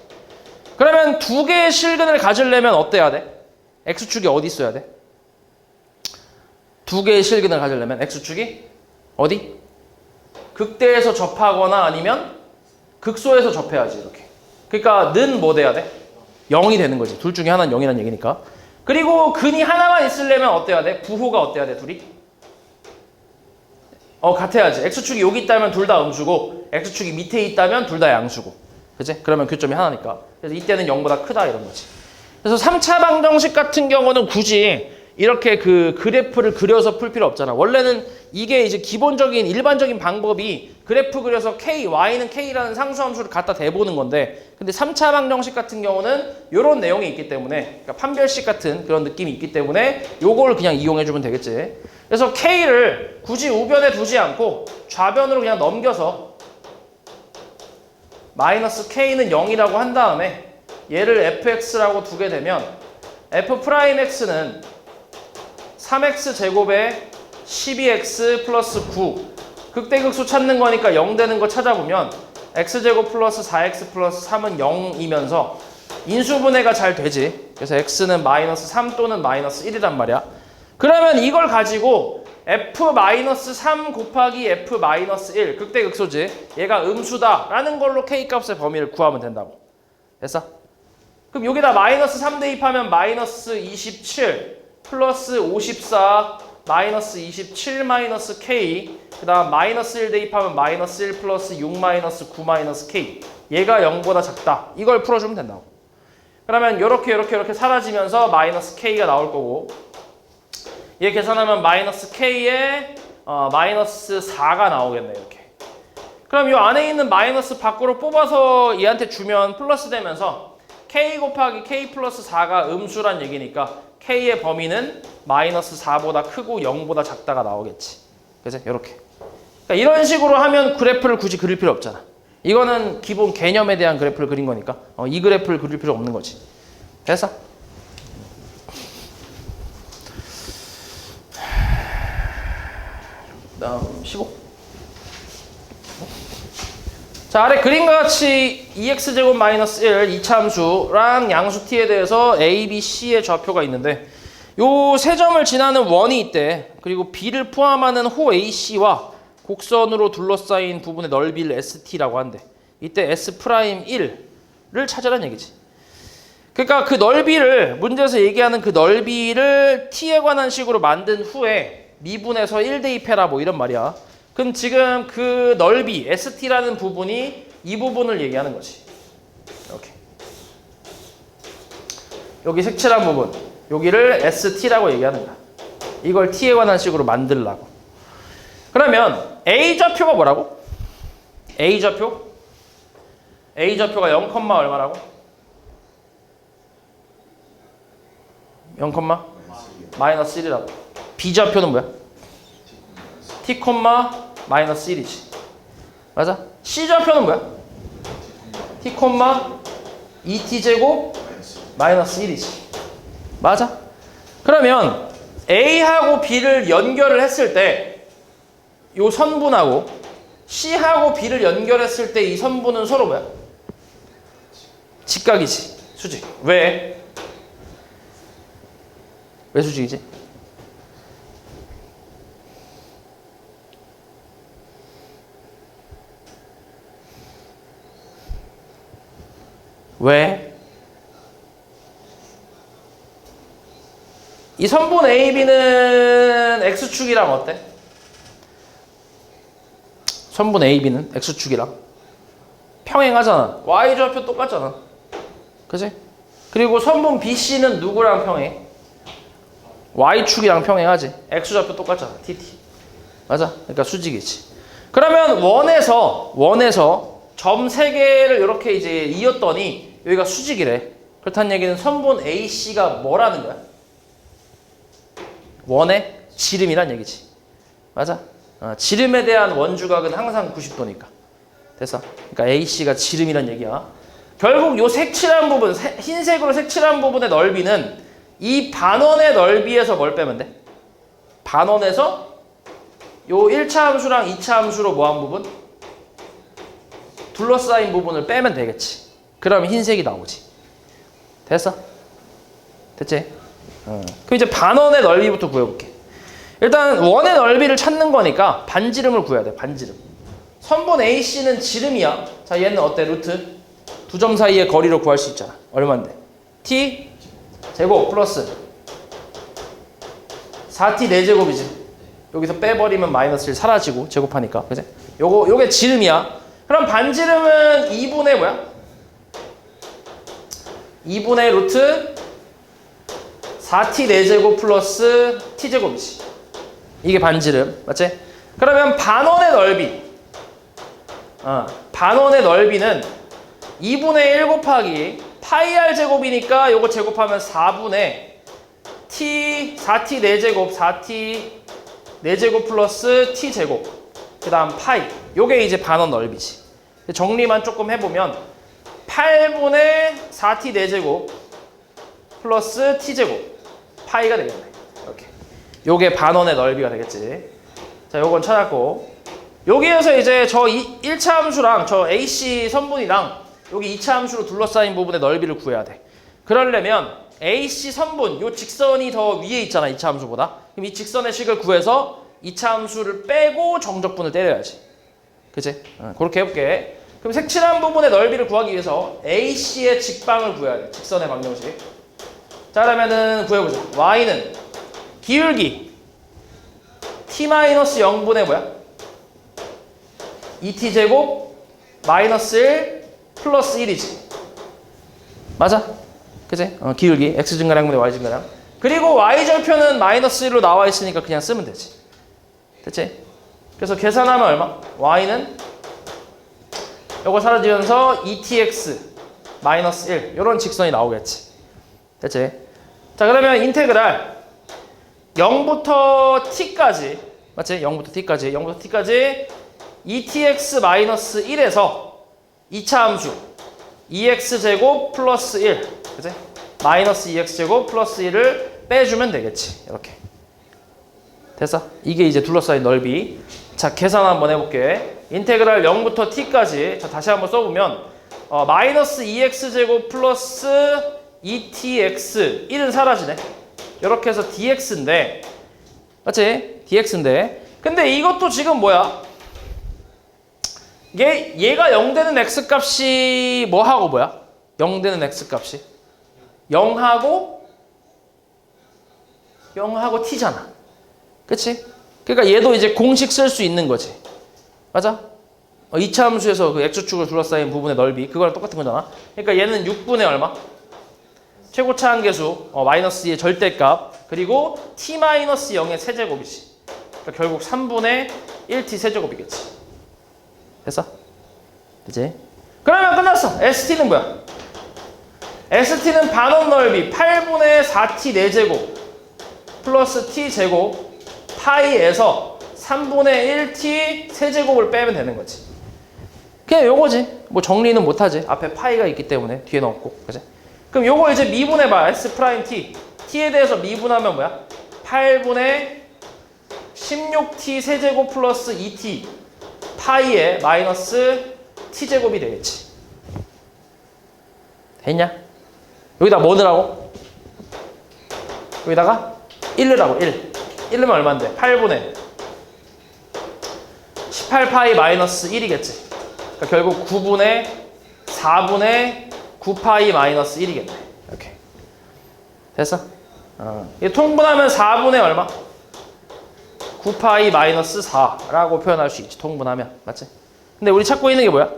그러면 두 개의 실근을 가지려면 어때야 돼? x축이 어디 있어야 돼? 두 개의 실근을 가지려면 x축이 어디? 극대에서 접하거나 아니면 극소에서 접해야지. 이렇게. 그러니까 는 뭐 돼야 돼? 0이 되는 거지. 둘 중에 하나는 0이라는 얘기니까. 그리고 근이 하나만 있으려면 어때야 돼? 부호가 어때야 돼? 둘이? 같아야지. x축이 여기 있다면 둘 다 음수고, x축이 밑에 있다면 둘 다 양수고. 그치? 그러면 교점이 하나니까. 그래서 이때는 0보다 크다 이런 거지. 그래서 3차 방정식 같은 경우는 굳이 이렇게 그 그래프를 그려서 풀 필요 없잖아. 원래는 이게 이제 기본적인 일반적인 방법이 그래프 그려서 k, y는 k라는 상수함수를 갖다 대보는 건데, 근데 3차 방정식 같은 경우는 이런 내용이 있기 때문에, 그러니까 판별식 같은 그런 느낌이 있기 때문에 요걸 그냥 이용해주면 되겠지. 그래서 k를 굳이 우변에 두지 않고 좌변으로 그냥 넘겨서 마이너스 k는 0이라고 한 다음에 얘를 fx라고 두게 되면 f'x는 3x 제곱에 12x 플러스 9, 극대극소 찾는 거니까 0 되는 거 찾아보면 x제곱 플러스 4x 플러스 3은 0이면서 인수분해가 잘 되지. 그래서 x는 마이너스 3 또는 마이너스 1이란 말이야. 그러면 이걸 가지고 f-3 곱하기 f-1, 극대극소지. 얘가 음수다라는 걸로 k값의 범위를 구하면 된다고. 됐어? 그럼 여기다 마이너스 3 대입하면 마이너스 27 플러스 54 마이너스 27 마이너스 k, 그 다음 마이너스 1 대입하면 마이너스 1 플러스 6 마이너스 9 마이너스 k. 얘가 0보다 작다. 이걸 풀어주면 된다고. 그러면 이렇게 사라지면서 마이너스 k가 나올 거고, 얘 계산하면 마이너스 k에 마이너스 4가 나오겠네. 이렇게. 그럼 이 안에 있는 마이너스 밖으로 뽑아서 얘한테 주면 플러스 되면서 k 곱하기 k 플러스 4가 음수란 얘기니까 k의 범위는 마이너스 4보다 크고 0보다 작다가 나오겠지. 그치? 이렇게. 그러니까 이런 식으로 하면 그래프를 굳이 그릴 필요 없잖아. 이거는 기본 개념에 대한 그래프를 그린 거니까 이 그래프를 그릴 필요 없는 거지. 됐어? 다음 15. 자, 아래 그림과 같이 2x제곱 마이너스 1 이차함수랑 양수 t에 대해서 a, b, c의 좌표가 있는데 요 세 점을 지나는 원이 있대. 그리고 b를 포함하는 호 ac와 곡선으로 둘러싸인 부분의 넓이를 st라고 한대. 이때 s'1을 찾으라는 얘기지. 그러니까 그 넓이를, 문제에서 얘기하는 그 넓이를 t에 관한 식으로 만든 후에 미분해서 1 대입해라 뭐 이런 말이야. 그럼 지금 그 넓이 st라는 부분이 이 부분을 얘기하는 거지. 이렇게. 여기 색칠한 부분, 여기를 st라고 얘기하는 거야. 이걸 t에 관한 식으로 만들라고. 그러면 a 좌표가 뭐라고? a 좌표가 0, 얼마라고? 0, 마이너스 1이라고. b 좌표는 뭐야? t, 마이너스 1이지. 맞아? c 좌표는 뭐야? t, 2t제곱 마이너스 1이지. 맞아? 그러면 a하고 b를 연결을 했을 때 이 선분하고 c하고 b를 연결했을 때 이 선분은 서로 뭐야? 직각이지. 수직. 왜? 왜 수직이지? 왜? 이 선분 AB는 X축이랑 어때? 선분 AB는 X축이랑 평행하잖아. Y좌표 똑같잖아. 그치? 그리고 선분 BC는 누구랑 평행? y축이랑 평행하지. x좌표 똑같잖아. tt. 맞아? 그러니까 수직이지. 그러면 원에서 점 3개를 이렇게 이제 이었더니 여기가 수직이래. 그렇다는 얘기는 선분 AC가 뭐라는 거야? 원의 지름이란 얘기지. 맞아? 지름에 대한 원주각은 항상 90도니까. 됐어? 그러니까 AC가 지름이란 얘기야. 결국 요 색칠한 부분, 흰색으로 색칠한 부분의 넓이는 이 반원의 넓이에서 뭘 빼면 돼? 반원에서 요 1차 함수랑 2차 함수로 뭐한 부분? 둘러싸인 부분을 빼면 되겠지. 그럼 흰색이 나오지. 됐어? 됐지? 그럼 이제 반원의 넓이부터 구해볼게. 일단 원의 넓이를 찾는 거니까 반지름을 구해야 돼. 반지름. 선분 AC는 지름이야. 자, 얘는 어때? 루트. 두 점 사이의 거리로 구할 수 있잖아. 얼마인데? t 제곱 플러스 4t 4제곱이지. 여기서 빼버리면 마이너스 1 사라지고 제곱하니까. 그치? 요게 지름이야. 그럼 반지름은 2분의 뭐야? 2분의 루트 4t 4제곱 플러스 t제곱이지. 이게 반지름. 맞지? 그러면 반원의 넓이. 반원의 넓이는 2분의 1 곱하기 파이 r 제곱이니까 요거 제곱하면 4분의 t 4t 4제곱 4t 4제곱 플러스 t제곱 그 다음 파이. 요게 이제 반원 넓이지. 정리만 조금 해보면 8분의 4t 4제곱 플러스 t제곱 파이가 되겠네. 이렇게. 요게 반원의 넓이가 되겠지. 자, 요건 찾았고, 여기에서 이제 저 1차 함수랑 저 AC 선분이랑 여기 2차 함수로 둘러싸인 부분의 넓이를 구해야 돼. 그러려면 AC 선분, 요 직선이 더 위에 있잖아, 2차 함수보다. 그럼 이 직선의 식을 구해서 2차 함수를 빼고 정적분을 때려야지. 그치? 그렇게 해볼게. 그럼 색칠한 부분의 넓이를 구하기 위해서 AC의 직방을 구해야 돼. 직선의 방정식. 자, 그러면은 구해보자. Y는 기울기 t-0분의 뭐야? 2t제곱 마이너스 1 플러스 1이지. 맞아? 그치? 기울기 x 증가량분의 y 증가량. 그리고 y절표는 마이너스 1로 나와 있으니까 그냥 쓰면 되지. 됐지? 그래서 계산하면 얼마? y는 요거 사라지면서 2tx 마이너스 1 요런 직선이 나오겠지. 됐지? 자, 그러면 인테그랄 0부터 t까지, 맞지? 0부터 t까지 2tx 마이너스 1에서 2차 함수 2x제곱 플러스 1, 그치? 마이너스 2x제곱 플러스 1을 빼주면 되겠지. 이렇게. 됐어? 이게 이제 둘러싸인 넓이. 자, 계산 한번 해볼게. 인테그랄 0부터 t까지. 자, 다시 한번 써보면 마이너스 2x제곱 플러스 2tx 1은 사라지네. 이렇게 해서 dx인데, 맞지? dx인데, 근데 이것도 지금 뭐야? 얘가 0 되는 x값이 뭐하고 뭐야? 0 되는 x값이 0하고 t잖아. 그치? 그러니까 얘도 이제 공식 쓸 수 있는 거지. 맞아? 2차 함수에서 그 x축을 둘러싸인 부분의 넓이, 그거랑 똑같은 거잖아. 그러니까 얘는 6분의 얼마? 최고차 한계수 마이너스 2의 절대값, 그리고 t-0의 세제곱이지. 그러니까 결국 3분의 1t 세제곱이겠지. 됐어? 그치? 그러면 끝났어. ST는 뭐야? ST는 반원 넓이 8분의 4t 4제곱 플러스 t제곱 파이에서 3분의 1t 세제곱을 빼면 되는 거지. 그냥 요거지. 뭐 정리는 못하지. 앞에 파이가 있기 때문에 뒤에는 없고. 그치? 그럼 요거 이제 미분해봐. S'(t). t에 대해서 미분하면 뭐야? 8분의 16t 세제곱 플러스 2t 파이에 마이너스 t제곱이 되겠지. 됐냐? 여기다 뭐 넣으라고? 여기다가 1 넣으라고. 1 넣으면 얼마인데? 8분의 18파이 마이너스 1이겠지. 그러니까 결국 9분의 4분의 9파이 마이너스 1이겠네. 이렇게. 됐어? 이 통분하면 4분의 얼마? 9파이 마이너스 4라고 표현할 수 있지. 통분하면. 맞지? 근데 우리 찾고 있는 게 뭐야?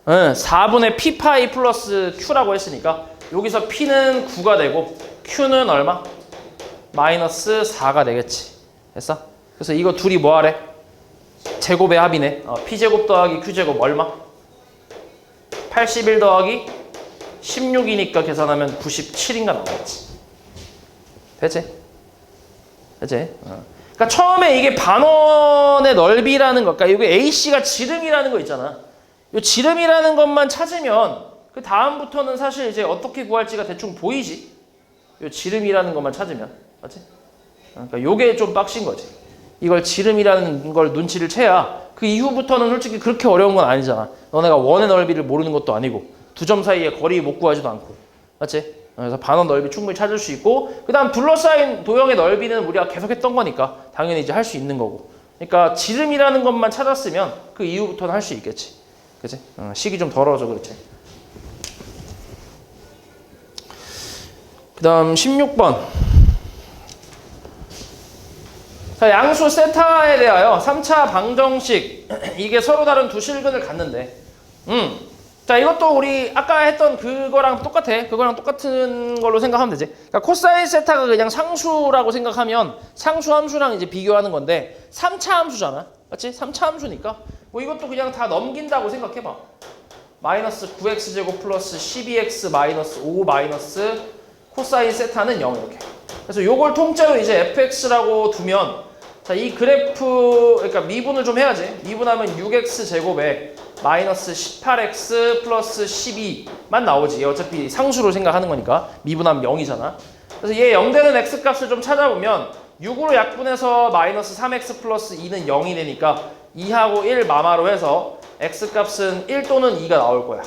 4분의 p파이 플러스 q라고 했으니까 여기서 p는 9가 되고 Q는 얼마? 마이너스 4가 되겠지. 됐어? 그래서 이거 둘이 뭐 하래? 제곱의 합이네. P제곱 더하기 Q제곱 얼마? 81 더하기 16이니까 계산하면 97인가 나오겠지. 되지? 되지? 그러니까 처음에 이게 반원의 넓이라는 거, 그러니까 이게 AC가 지름이라는 거 있잖아. 이 지름이라는 것만 찾으면 그 다음부터는 사실 이제 어떻게 구할지가 대충 보이지. 이 지름이라는 것만 찾으면, 맞지? 그러니까 요게 좀 빡신 거지. 이걸 지름이라는 걸 눈치를 채야 그 이후부터는 솔직히 그렇게 어려운 건 아니잖아. 너네가 원의 넓이를 모르는 것도 아니고 두 점 사이에 거리 못 구하지도 않고, 맞지? 그래서 반원 넓이 충분히 찾을 수 있고, 그 다음 둘러싸인 도형의 넓이는 우리가 계속 했던 거니까 당연히 이제 할 수 있는 거고. 그러니까 지름이라는 것만 찾았으면 그 이후부터는 할 수 있겠지. 그치? 식이 좀 더러워져, 그렇지? 그 다음 16번. 자, 양수 세타에 대하여 3차 방정식. 이게 서로 다른 두 실근을 갖는데, 자, 이것도 우리 아까 했던 그거랑 똑같아. 그거랑 똑같은 걸로 생각하면 되지. 그러니까 코사인 세타가 그냥 상수라고 생각하면 상수 함수랑 이제 비교하는 건데 3차 함수잖아. 맞지? 3차 함수니까 뭐 이것도 그냥 다 넘긴다고 생각해봐. 마이너스 9x제곱 플러스 12x 마이너스 5 마이너스 코사인 세타는 0 이렇게. 그래서 요걸 통째로 이제 fx라고 두면, 자, 이 그래프, 그러니까 미분을 좀 해야지. 미분하면 6x제곱에 마이너스 18x 플러스 12만 나오지. 어차피 상수로 생각하는 거니까. 미분하면 0이잖아. 그래서 얘 0 되는 x값을 좀 찾아보면 6으로 약분해서 마이너스 3x 플러스 2는 0이 되니까 2하고 1 마마로 해서 x값은 1 또는 2가 나올 거야.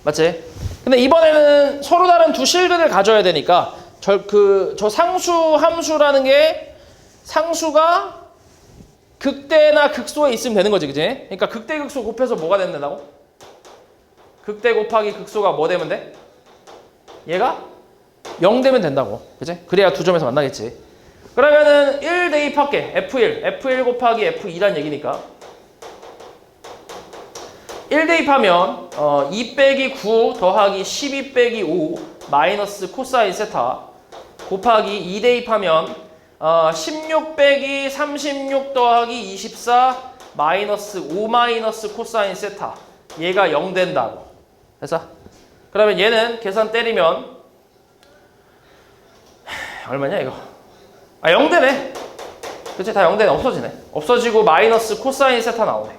맞지? 근데 이번에는 서로 다른 두 실근을 가져야 되니까 저 상수 함수라는 게 상수가 극대나 극소에 있으면 되는 거지, 그지? 그러니까 극대 극소 곱해서 뭐가 되면 된다고? 극대 곱하기 극소가 뭐 되면 돼? 얘가 0 되면 된다고, 그지? 그래야 두 점에서 만나겠지. 그러면은 1 대입할게. F1 곱하기 F2란 얘기니까 1 대입하면 2 빼기 9 더하기 12 빼기 5 마이너스 코사인 세타 곱하기 2 대입하면 16 빼기 36 더하기 24 마이너스 5 마이너스 코사인 세타, 얘가 0 된다고. 됐어? 그러면 얘는 계산 때리면 얼마냐 이거? 0 되네. 그치? 다 0 되네. 없어지네. 없어지고 마이너스 코사인 세타 나오네.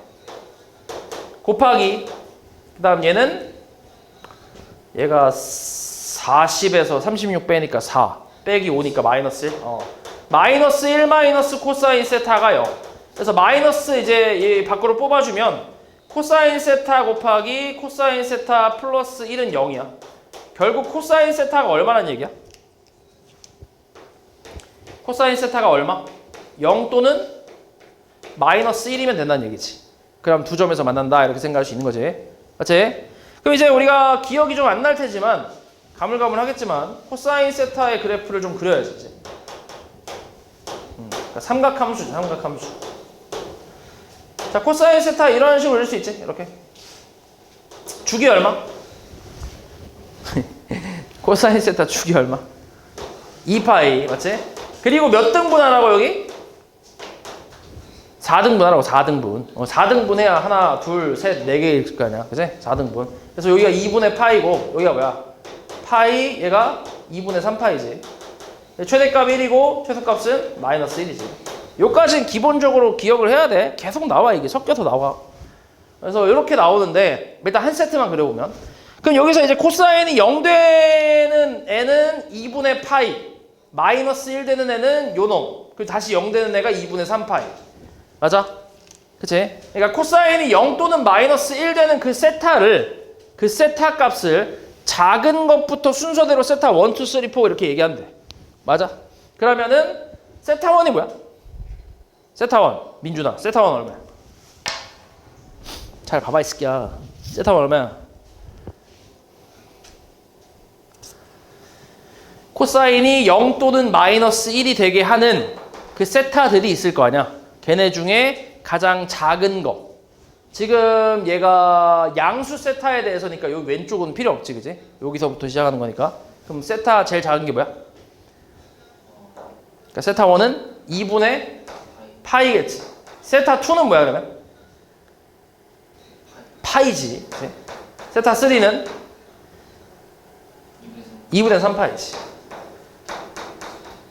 곱하기, 그 다음 얘는 얘가 40에서 36 빼니까 4 빼기 5니까 마이너스 1. 마이너스 1 마이너스 코사인 세타가 0. 그래서 마이너스 이제 이 밖으로 뽑아주면 코사인 세타 곱하기 코사인 세타 플러스 1은 0이야. 결국 코사인 세타가 얼마란 얘기야? 코사인 세타가 얼마? 0 또는 마이너스 1이면 된다는 얘기지. 그럼 두 점에서 만난다 이렇게 생각할 수 있는 거지. 맞지? 그럼 이제 우리가 기억이 좀 안 날 테지만 가물가물하겠지만 코사인 세타의 그래프를 좀 그려야지 이제. 그러니까 삼각함수지, 삼각함수. 자, 코사인 세타 이런 식으로 그릴 수 있지. 이렇게. 주기 얼마? 코사인 세타 주기 얼마? 2파이, 맞지? 그리고 몇 등분 하라고 여기? 4등분 하라고, 4등분. 4등분 해야 하나, 둘, 셋, 4개일 거 아니야. 그치? 4등분. 그래서 여기가 2분의 파이고, 여기가 뭐야? 파이, 얘가 2분의 3파이지. 최대값 1이고, 최소값은 마이너스 1이지. 요까지는 기본적으로 기억을 해야 돼. 계속 나와, 이게. 섞여서 나와. 그래서 이렇게 나오는데, 일단 한 세트만 그려보면. 그럼 여기서 이제 코사인이 0 되는 애는 2분의 파이, 마이너스 1 되는 애는 요놈, 그리고 다시 0 되는 애가 2분의 3파이. 맞아? 그치? 그러니까 코사인이 0 또는 마이너스 1 되는 그 세타 값을 작은 것부터 순서대로 세타 1, 2, 3, 4 이렇게 얘기하면 돼. 맞아? 그러면은 세타 1이 뭐야? 세타 1, 민준아, 세타 1 얼마야? 잘 봐봐 이 새끼야. 세타 1 얼마야? 코사인이 0 또는 마이너스 1이 되게 하는 그 세타들이 있을 거 아니야. 걔네 중에 가장 작은 거. 지금 얘가 양수 세타에 대해서니까 여기 왼쪽은 필요 없지, 그지? 여기서부터 시작하는 거니까. 그럼 세타 제일 작은 게 뭐야? 그러니까 세타 1은 2분의 파이겠지. 세타 2는 뭐야 그러면? 파이지. 그치? 세타 3는 2분의 3파이지.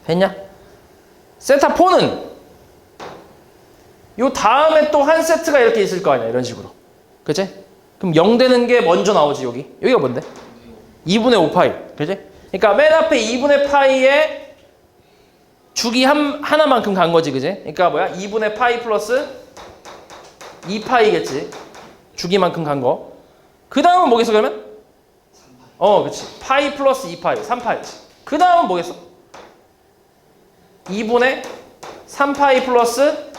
됐냐? 세타 4는 요 다음에 또 한 세트가 이렇게 있을 거 아니야. 이런 식으로. 그치? 그럼 0 되는 게 먼저 나오지 여기. 여기가 뭔데? 2분의 5파이. 그치? 그러니까 맨 앞에 2분의 파이에 주기 하나만큼 간 거지. 그치? 그러니까 뭐야? 2분의 파이 플러스 2파이겠지. 주기만큼 간 거. 그 다음은 뭐겠어 그러면? 그치. 파이 플러스 2파이. 3파이지. 그 다음은 뭐겠어? 2분의 3파이 플러스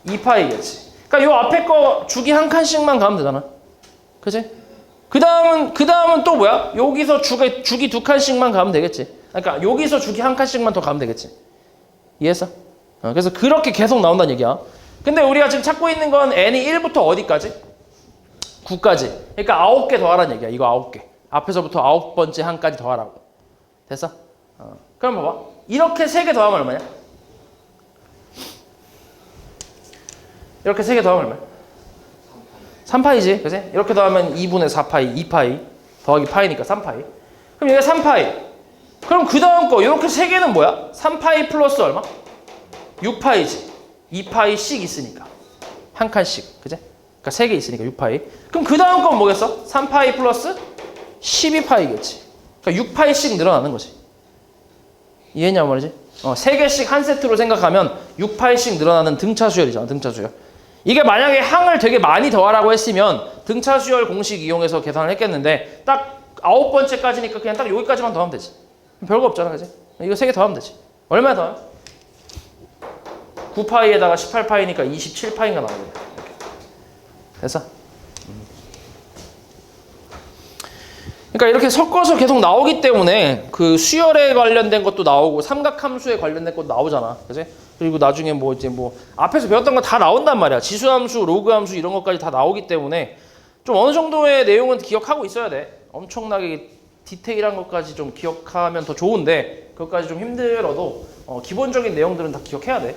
2파이겠지. 그러니까 요 앞에 거 주기 한 칸씩만 가면 되잖아. 그치? 그 다음은 또 뭐야? 여기서 주기 두 칸씩만 가면 되겠지. 그러니까 여기서 주기 한 칸씩만 더 가면 되겠지. 이해했어? 그래서 그렇게 계속 나온다는 얘기야. 근데 우리가 지금 찾고 있는 건 n이 1부터 어디까지? 9까지. 그러니까 9개 더하라는 얘기야. 이거 9개. 앞에서부터 9번째 한까지 더하라고. 됐어? 그럼 봐봐. 이렇게 3개 더하면 얼마냐? 이렇게 3개 더하면 얼마야? 3파이지. 그치? 이렇게 더하면 2분의 4파이, 2파이. 더하기 파이니까 3파이. 그럼 얘가 3파이. 그럼 그 다음 거 이렇게 3개는 뭐야? 3파이 플러스 얼마? 6파이지. 2파이씩 있으니까. 한 칸씩. 그치? 그러니까 3개 있으니까 6파이. 그럼 그 다음 건 뭐겠어? 3파이 플러스 12파이겠지. 그러니까 6파이씩 늘어나는 거지. 이해했냐 말이지? 3개씩 한 세트로 생각하면 6파이씩 늘어나는 등차 수열이잖아. 등차 수열. 이게 만약에 항을 되게 많이 더하라고 했으면 등차 수열 공식 이용해서 계산을 했겠는데 딱 9번째까지니까 그냥 딱 여기까지만 더하면 되지. 별거 없잖아. 그치? 이거 3개 더하면 되지. 얼마나 더해? 9파이에다가 18파이니까 27파이가 나오겠네. 이렇게. 됐어? 그러니까 이렇게 섞어서 계속 나오기 때문에 그 수열에 관련된 것도 나오고 삼각함수에 관련된 것도 나오잖아. 그치? 그리고 나중에 뭐 이제 뭐 앞에서 배웠던 거 다 나온단 말이야. 지수함수, 로그함수 이런 것까지 다 나오기 때문에 좀 어느 정도의 내용은 기억하고 있어야 돼. 엄청나게 디테일한 것까지 좀 기억하면 더 좋은데 그것까지 좀 힘들어도 기본적인 내용들은 다 기억해야 돼.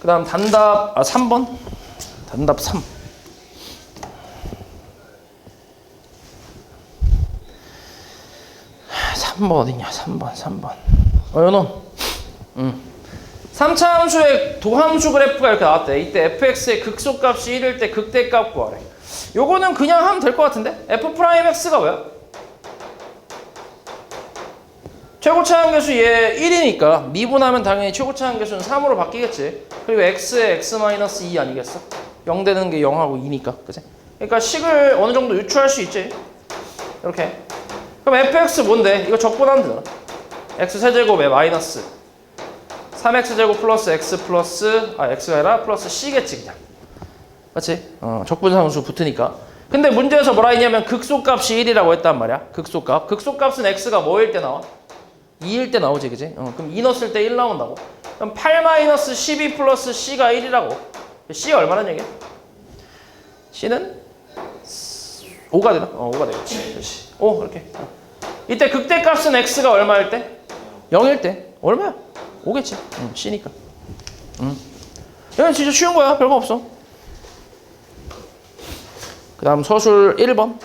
그 다음 단답 3번. 단답 3. 3번 어딨냐? 3번. 연원. 3차 함수의 도함수 그래프가 이렇게 나왔대. 이때 fx의 극소값이 1일 때 극대값 구하래. 요거는 그냥 하면 될 것 같은데? f'x가 뭐야? 최고차 함계수 얘 1이니까 미분하면 당연히 최고차 함계수는 3으로 바뀌겠지. 그리고 x에 x-2 아니겠어? 0 되는 게 0하고 2니까. 그치? 그러니까 식을 어느 정도 유추할 수 있지. 이렇게. 그럼 fx 뭔데? 이거 적분하면 되잖아. x 세제곱에 마이너스 3x제곱 플러스 x 플러스 x가 아니라 플러스 c겠지 그냥. 맞지? 적분상수 붙으니까. 근데 문제에서 뭐라 했냐면 극소값이 1이라고 했단 말이야. 극소값. 극소값은 x가 뭐일 때 나와? 2일 때 나오지 그지? 그럼 2 넣었을 때 1 나온다고. 그럼 8-12 플러스 c가 1이라고. c 얼마란 얘기야? c는 5가 되나? 5가 되겠지. 그렇지. 5 이렇게. 이때 극대값은 x가 얼마일 때? 0일 때. 얼마야? 5겠지. c니까. 이건 진짜 쉬운 거야. 별거 없어. 그 다음 서술 1번.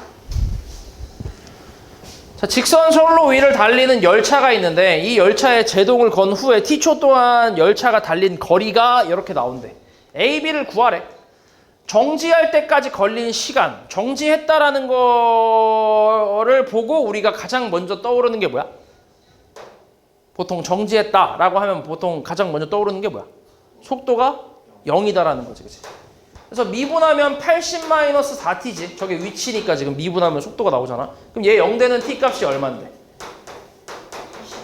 자, 직선선로 위를 달리는 열차가 있는데 이 열차에 제동을 건 후에 t초 동안 열차가 달린 거리가 이렇게 나온대. A, B를 구하래. 정지할 때까지 걸린 시간, 정지했다라는 거를 보고 우리가 가장 먼저 떠오르는 게 뭐야? 보통 정지했다라고 하면 보통 가장 먼저 떠오르는 게 뭐야? 속도가 0이다라는 거지, 그치? 그래서 미분하면 80-4t지. 저게 위치니까 지금 미분하면 속도가 나오잖아. 그럼 얘 0 되는 t 값이 얼마인데?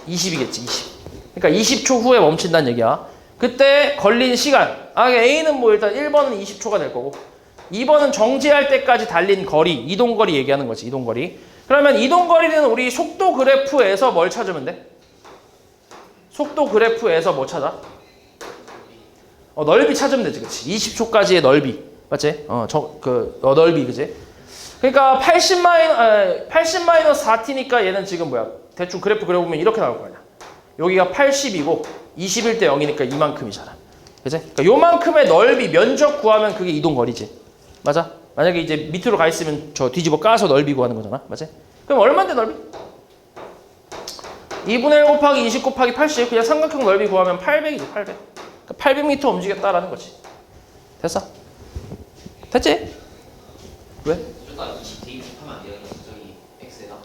20이겠지, 20. 그러니까 20초 후에 멈춘다는 얘기야. 그때 걸린 시간. A는 뭐 일단 1번은 20초가 될 거고 2번은 정지할 때까지 달린 거리, 이동거리 얘기하는 거지, 이동거리. 그러면 이동거리는 우리 속도 그래프에서 뭘 찾으면 돼? 속도 그래프에서 뭐 찾아? 넓이 찾으면 되지, 그치? 20초까지의 넓이. 맞지? 넓이, 그치? 그러니까 80 마이너스 4t니까 얘는 지금 뭐야? 대충 그래프 그려보면 이렇게 나올 거 아니야. 여기가 80이고 21대 0이니까 이만큼이잖아. 그치? 그러니까 요만큼의 넓이, 면적 구하면 그게 이동거리지. 맞아? 만약에 이제 밑으로 가 있으면 저 뒤집어 까서 넓이 구하는 거잖아. 맞지? 그럼 얼마인데 넓이? 2분의 1 곱하기 20 곱하기 80. 그냥 삼각형 넓이 구하면 800이지, 800. 그러니까 800m 움직였다라는 거지. 됐어? 됐지? 왜? 저기다 20 대입하면 안 돼요? 저기 x에다.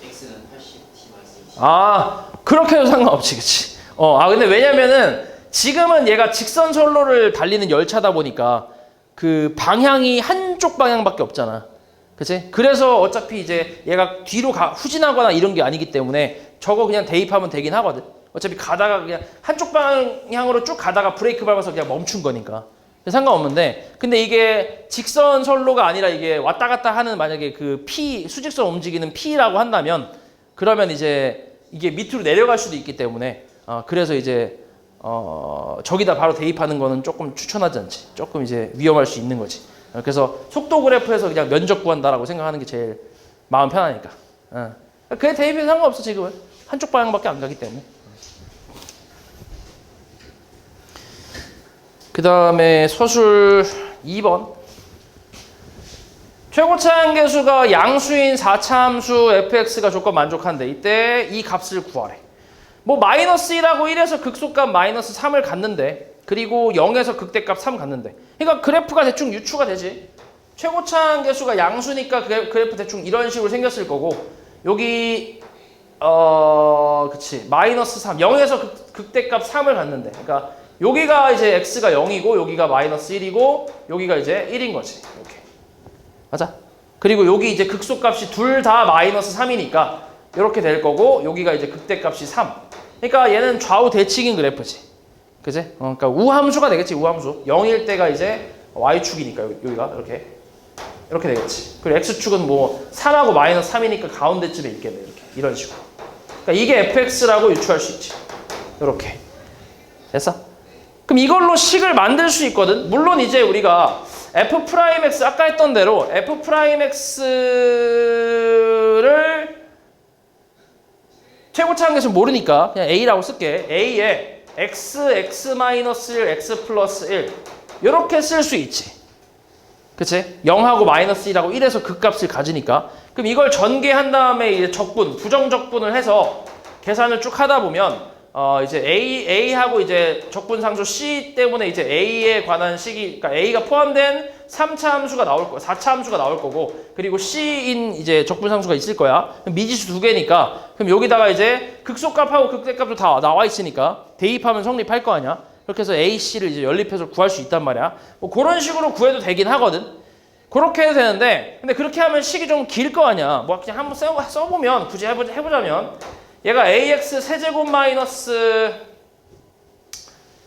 x는 80, t 마이너스 20. 아, 그렇게 해도 상관없지, 그치? 근데 왜냐면은 지금은 얘가 직선 선로를 달리는 열차다 보니까 그 방향이 한쪽 방향밖에 없잖아. 그치? 그래서 어차피 이제 얘가 뒤로 후진하거나 이런 게 아니기 때문에 저거 그냥 대입하면 되긴 하거든. 어차피 가다가 그냥 한쪽 방향으로 쭉 가다가 브레이크 밟아서 그냥 멈춘 거니까. 상관없는데, 근데 이게 직선 선로가 아니라 이게 왔다 갔다 하는 만약에 그 수직선 움직이는 P라고 한다면 그러면 이제 이게 밑으로 내려갈 수도 있기 때문에 그래서 이제 저기다 바로 대입하는 거는 조금 추천하지 않지. 조금 이제 위험할 수 있는 거지. 그래서 속도 그래프에서 그냥 면적 구한다라고 생각하는 게 제일 마음 편하니까. 그게 대입해도 상관없어 지금은. 한쪽 방향밖에 안 가기 때문에. 그 다음에 서술 2번. 최고차 한계수가 양수인 4차 함수 fx가 조건 만족한데 이때 이 값을 구하래. 뭐 마이너스 1하고 1에서 극소값 마이너스 3을 갖는데 그리고 0에서 극대값 3 갖는데 그러니까 그래프가 대충 유추가 되지. 최고차 한계수가 양수니까 그래프 대충 이런 식으로 생겼을 거고 여기 그치 마이너스 3 0에서 극대값 3을 갖는데 그러니까 여기가 이제 x가 0이고 여기가 마이너스 1이고 여기가 이제 1인 거지. 이렇게. 맞아? 그리고 여기 이제 극소값이 둘 다 마이너스 3이니까 이렇게 될 거고 여기가 이제 극대값이 3. 그러니까 얘는 좌우 대칭인 그래프지. 그지? 그러니까 우함수가 되겠지. 우함수. 0일 때가 이제 y축이니까 여기가 이렇게 되겠지. 그리고 x축은 뭐 3하고 마이너스 3이니까 가운데쯤에 있겠네. 이렇게. 이런 식으로. 그러니까 이게 fx라고 유추할 수 있지. 이렇게. 됐어? 그럼 이걸로 식을 만들 수 있거든. 물론 이제 우리가 f'x 아까 했던 대로 f'x를 최고차 한계수 모르니까 그냥 a라고 쓸게. a에 x, x-1, x 플러스 1 이렇게 쓸 수 있지. 그치? 0하고 마이너스 1하고 1에서 극값을 가지니까 그럼 이걸 전개한 다음에 이제 부정적분을 해서 계산을 쭉 하다 보면 이제 A하고 이제 적분상수 C 때문에 이제 A에 관한 식이, 그러니까 A가 포함된 3차 함수가 나올 거고, 4차 함수가 나올 거고, 그리고 C인 이제 적분상수가 있을 거야. 그럼 미지수 두 개니까, 그럼 여기다가 이제 극소값하고 극대값도 다 나와 있으니까 대입하면 성립할 거 아니야? 그렇게 해서 A, C를 이제 연립해서 구할 수 있단 말이야. 뭐 그런 식으로 구해도 되긴 하거든. 그렇게 해도 되는데, 근데 그렇게 하면 식이 좀 길 거 아니야. 뭐 그냥 한번 써보면, 굳이 해보자면, 얘가 ax 세제곱 마이너스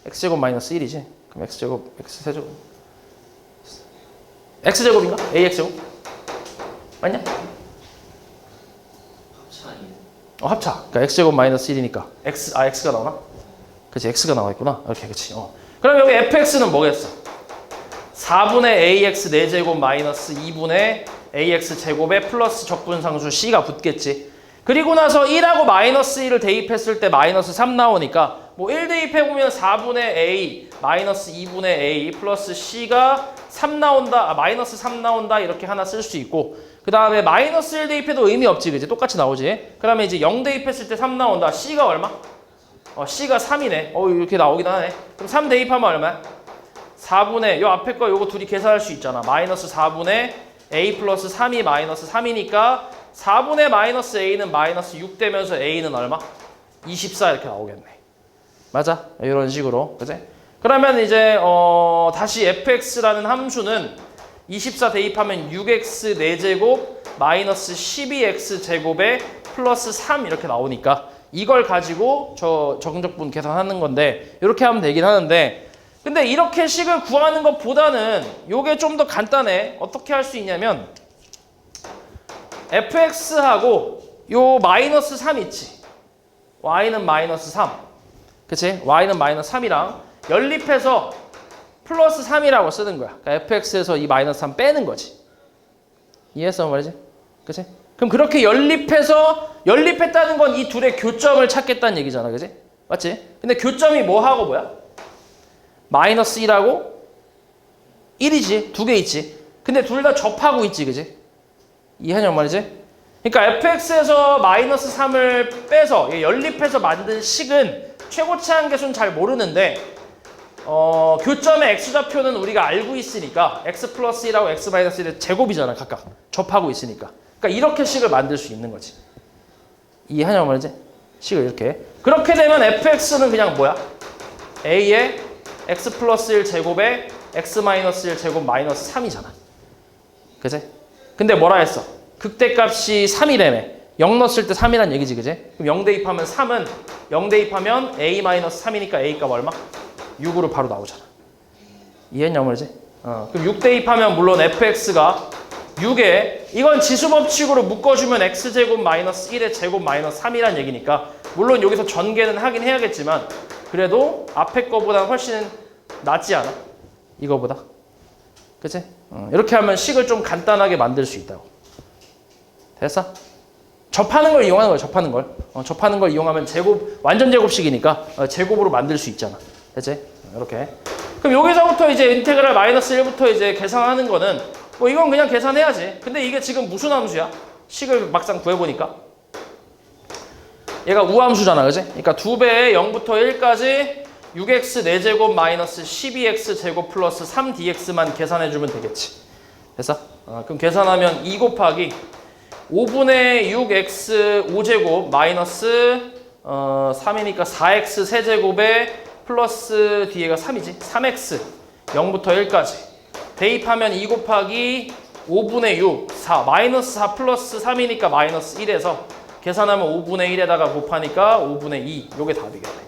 x제곱 마이너스 1이지. 그럼 x제곱 x 세제곱 x제곱인가? ax제곱? 맞냐? 합차 아니에요? 합차. 그러니까 x제곱 마이너스 1이니까 x가 나오나? 그치, x가 나와 있구나. 이렇게, 그치. 그럼 여기 fx는 뭐겠어? 4분의 ax 4제곱 마이너스 2분의 ax 제곱에 플러스 적분상수 c가 붙겠지. 그리고 나서 1하고 마이너스 1을 대입했을 때 마이너스 3 나오니까 뭐 1 대입해보면 4분의 a 마이너스 2분의 a 플러스 c가 3 나온다. 마이너스 3 나온다. 이렇게 하나 쓸 수 있고 그 다음에 마이너스 1 대입해도 의미 없지. 그지? 똑같이 나오지. 그 다음에 이제 0 대입했을 때 3 나온다. c가 얼마? c가 3이네. 이렇게 나오긴 하네. 그럼 3 대입하면 얼마야? 4분의 요 앞에 거 요거 둘이 계산할 수 있잖아. 마이너스 4분의 a 플러스 3이 마이너스 3이니까 4분의 마이너스 a는 마이너스 6 되면서 a는 얼마? 24 이렇게 나오겠네. 맞아? 이런 식으로. 그치? 그러면 이제 다시 fx라는 함수는 24 대입하면 6x 4제곱 마이너스 12x 제곱에 플러스 3 이렇게 나오니까 이걸 가지고 저 정적분 계산하는 건데 이렇게 하면 되긴 하는데 근데 이렇게 식을 구하는 것보다는 이게 좀 더 간단해. 어떻게 할 수 있냐면 fx하고 요 마이너스 3 있지. y는 마이너스 3. 그치? y는 마이너스 3이랑 연립해서 플러스 3이라고 쓰는 거야. 그러니까 fx에서 이 마이너스 3 빼는 거지. 이해했어 말이지? 그치? 그럼 그렇게 연립했다는 건 이 둘의 교점을 찾겠다는 얘기잖아. 그치? 맞지? 근데 교점이 뭐하고 뭐야? 마이너스 1하고 1이지. 두 개 있지. 근데 둘 다 접하고 있지. 그치? 이해하냐 말이지? 그러니까 fx에서 마이너스 3을 빼서 연립해서 만든 식은 최고치 한계수는 잘 모르는데 교점의 x좌표는 우리가 알고 있으니까 x 플러스 1하고 x 마이너스 1의 제곱이잖아. 각각 접하고 있으니까. 그러니까 이렇게 식을 만들 수 있는 거지. 이해하냐 말이지? 식을 이렇게. 그렇게 되면 fx는 그냥 뭐야? a의 x 플러스 1 제곱에 x 마이너스 1 제곱 마이너스 3이잖아. 그치? 근데 뭐라 했어? 극대값이 3이라며. 0 넣었을 때 3이란 얘기지. 그치? 그럼 0 대입하면 3은 0 대입하면 a 마이너스 3이니까 a 값 얼마? 6으로 바로 나오잖아. 이해했냐 말이지? 그럼 6 대입하면 물론 fx가 6에 이건 지수법칙으로 묶어주면 x제곱 마이너스 1의 제곱 마이너스 3이란 얘기니까 물론 여기서 전개는 하긴 해야겠지만 그래도 앞에 거보다 훨씬 낫지 않아? 이거보다. 그치? 이렇게 하면 식을 좀 간단하게 만들 수 있다고. 됐어? 접하는 걸 이용하는 거야. 접하는 걸. 접하는 걸 이용하면 제곱 완전 제곱식이니까 제곱으로 만들 수 있잖아. 됐지? 이렇게. 그럼 여기서부터 이제 인테그랄 마이너스 1부터 이제 계산하는 거는 뭐 이건 그냥 계산해야지. 근데 이게 지금 무슨 함수야? 식을 막상 구해보니까 얘가 우함수잖아. 그지? 그러니까 2배에 0부터 1까지 6x 4제곱 마이너스 12x 제곱 플러스 3dx만 계산해주면 되겠지. 됐어? 그럼 계산하면 2 곱하기 5분의 6x 5제곱 마이너스 3이니까 4x 세제곱에 플러스 뒤에가 3이지. 3x 0부터 1까지 대입하면 2 곱하기 5분의 6 4 마이너스 4 플러스 3이니까 마이너스 1에서 계산하면 5분의 1에다가 곱하니까 5분의 2 요게 답이겠네.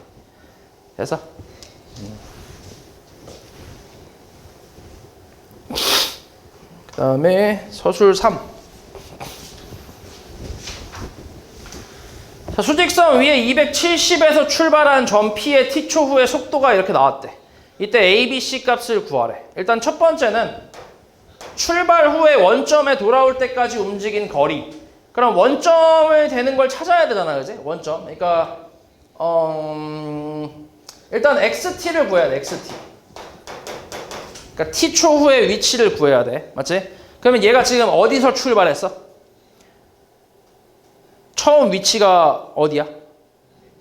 됐어? 그 다음에 서술 3. 자, 수직선 위에 270에서 출발한 점 P의 T초 후의 속도가 이렇게 나왔대. 이때 A, B, C 값을 구하래. 일단 첫 번째는 출발 후에 원점에 돌아올 때까지 움직인 거리. 그럼 원점을 되는 걸 찾아야 되잖아. 그지? 원점. 그러니까 일단 XT를 구해야 돼. XT. 그러니까 T초 후의 위치를 구해야 돼. 맞지? 그러면 얘가 지금 어디서 출발했어? 처음 위치가 어디야?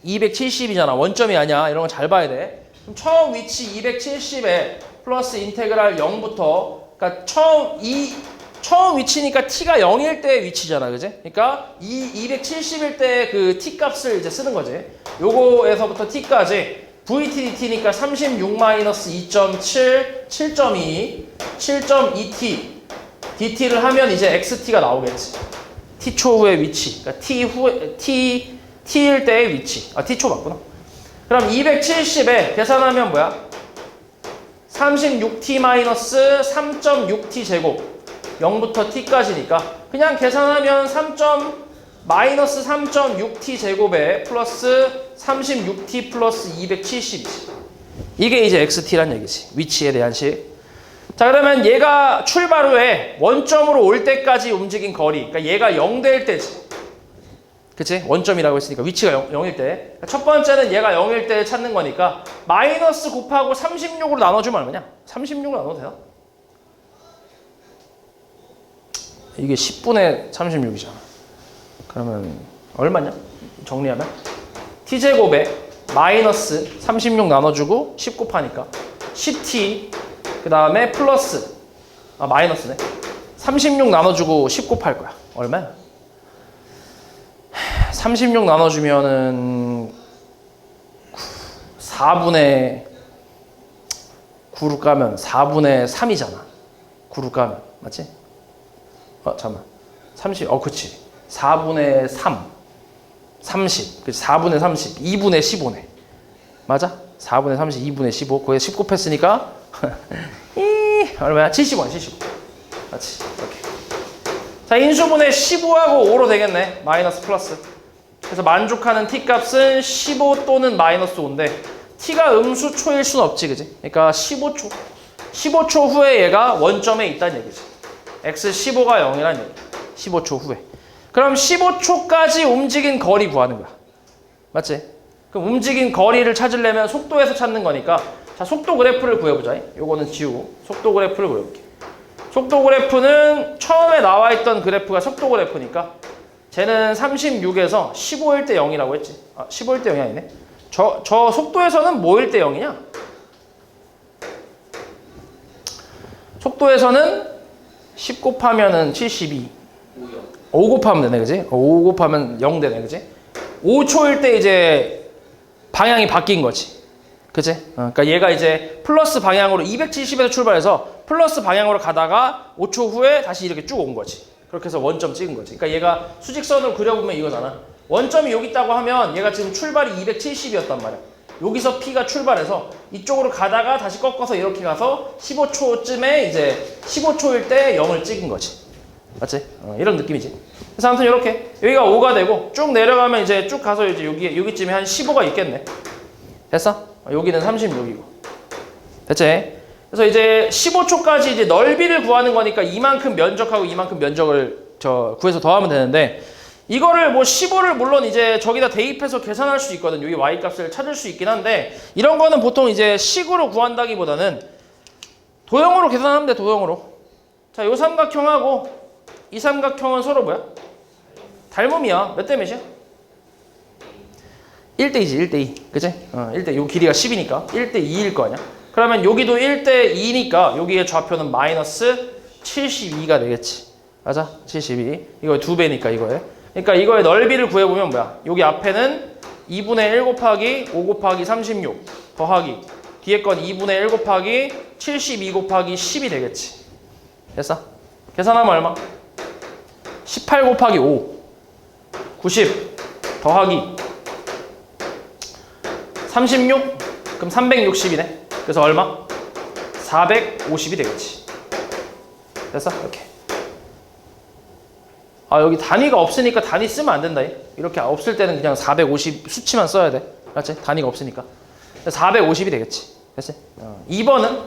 270이잖아. 원점이 아니야. 이런 거 잘 봐야 돼. 그럼 처음 위치 270에 플러스 인테그랄 0부터 그러니까 처음 위치니까 t가 0일 때의 위치잖아. 그지? 그러니까 270일 때 그 t 값을 이제 쓰는 거지. 요거에서부터 t까지 VTDT니까 36-2.7, 7.2, 7.2t dt를 하면 이제 xt가 나오겠지. t초 후의 위치. 그러니까 t일 때의 위치. t초 맞구나. 그럼 270에 계산하면 뭐야? 36t-3.6t 제곱 0부터 t까지니까 그냥 계산하면 3.6t 제곱에 플러스 36t 플러스 270이지. 이게 이제 xt란 얘기지. 위치에 대한 식. 자, 그러면 얘가 출발 후에 원점으로 올 때까지 움직인 거리. 그러니까 얘가 0 될 때지. 그치? 원점이라고 했으니까 위치가 0일 때. 첫 번째는 얘가 0일 때 찾는 거니까 마이너스 곱하고 36으로 나눠주면 얼마냐? 36으로 나눠도 되나? 이게 10분의 36이잖아. 그러면 얼마냐? 정리하면 t제곱에 마이너스 36 나눠주고 10 곱하니까 10t 그 다음에 플러스 마이너스네. 36 나눠주고 10 곱할 거야. 얼마야? 36 나눠주면은 4분의 9로 까면 4분의 3이잖아. 9로 까면 맞지? 잠깐만. 30. 그치. 4분의 3. 30. 그치. 4분의 30. 2분의 15네. 맞아? 4분의 30, 2분의 15. 거기에 10 곱했으니까 얼마야? 75. 75. 맞지? 이렇게. 자, 인수분해 15하고 5로 되겠네. 마이너스 플러스. 그래서 만족하는 t 값은 15 또는 마이너스 5인데 t가 음수 초일 순 없지, 그지? 그러니까 15초. 15초 후에 얘가 원점에 있다는 얘기지. x 15가 0이란 얘기야. 15초 후에. 그럼 15초까지 움직인 거리 구하는 거야. 맞지? 그럼 움직인 거리를 찾으려면 속도에서 찾는 거니까 자, 속도 그래프를 구해보자. 요거는 지우고 속도 그래프를 그려볼게. 속도 그래프는 처음에 나와 있던 그래프가 속도 그래프니까 쟤는 36에서 15일 때 0이라고 했지. 아, 15일 때 0이 아니네. 저 속도에서는 뭐일 때 0이냐? 속도에서는 10 곱하면은 72. 5 곱하면 되네, 그지? 5 곱하면 0 되네, 그지? 5초일 때 이제 방향이 바뀐 거지. 그지? 그러니까 얘가 이제 플러스 방향으로 270에서 출발해서 플러스 방향으로 가다가 5초 후에 다시 이렇게 쭉 온 거지. 그렇게 해서 원점 찍은 거지. 그러니까 얘가 수직선으로 그려보면 이거잖아. 원점이 여기 있다고 하면 얘가 지금 출발이 270이었단 말이야. 여기서 P가 출발해서 이쪽으로 가다가 다시 꺾어서 이렇게 가서 15초쯤에 이제 15초일 때 0을 찍은 거지. 맞지? 이런 느낌이지. 그래서 아무튼 이렇게 여기가 5가 되고 쭉 내려가면 이제 쭉 가서 이제 여기쯤에 한 15가 있겠네. 됐어? 여기는 36이고. 됐지? 그래서 이제 15초까지 이제 넓이를 구하는 거니까 이만큼 면적하고 이만큼 면적을 구해서 더하면 되는데 이거를 뭐 15를 물론 이제 저기다 대입해서 계산할 수 있거든. 여기 y 값을 찾을 수 있긴 한데 이런 거는 보통 이제 식으로 구한다기보다는 도형으로 계산하면 돼. 도형으로. 자, 요 삼각형하고 이 삼각형은 서로 뭐야? 닮음이야. 몇 대 몇이야? 1대2지. 1대2. 그치? 1대2. 요 길이가 10이니까 1대2일 거 아니야? 그러면 여기도 1대2니까 여기의 좌표는 마이너스 72가 되겠지. 맞아? 72. 이거 2배니까 이거에. 그러니까 이거의 넓이를 구해보면 뭐야? 여기 앞에는 2분의 1 곱하기 5 곱하기 36 더하기 뒤에 건 2분의 1 곱하기 72 곱하기 10이 되겠지. 됐어? 계산하면 얼마? 18 곱하기 5 90 더하기 36 그럼 360이네. 그래서 얼마? 450이 되겠지. 됐어? 이렇게. 아, 여기 단위가 없으니까 단위 쓰면 안 된다. 이렇게 없을 때는 그냥 450 수치만 써야 돼. 맞지? 단위가 없으니까. 450이 되겠지. 됐지? 2번은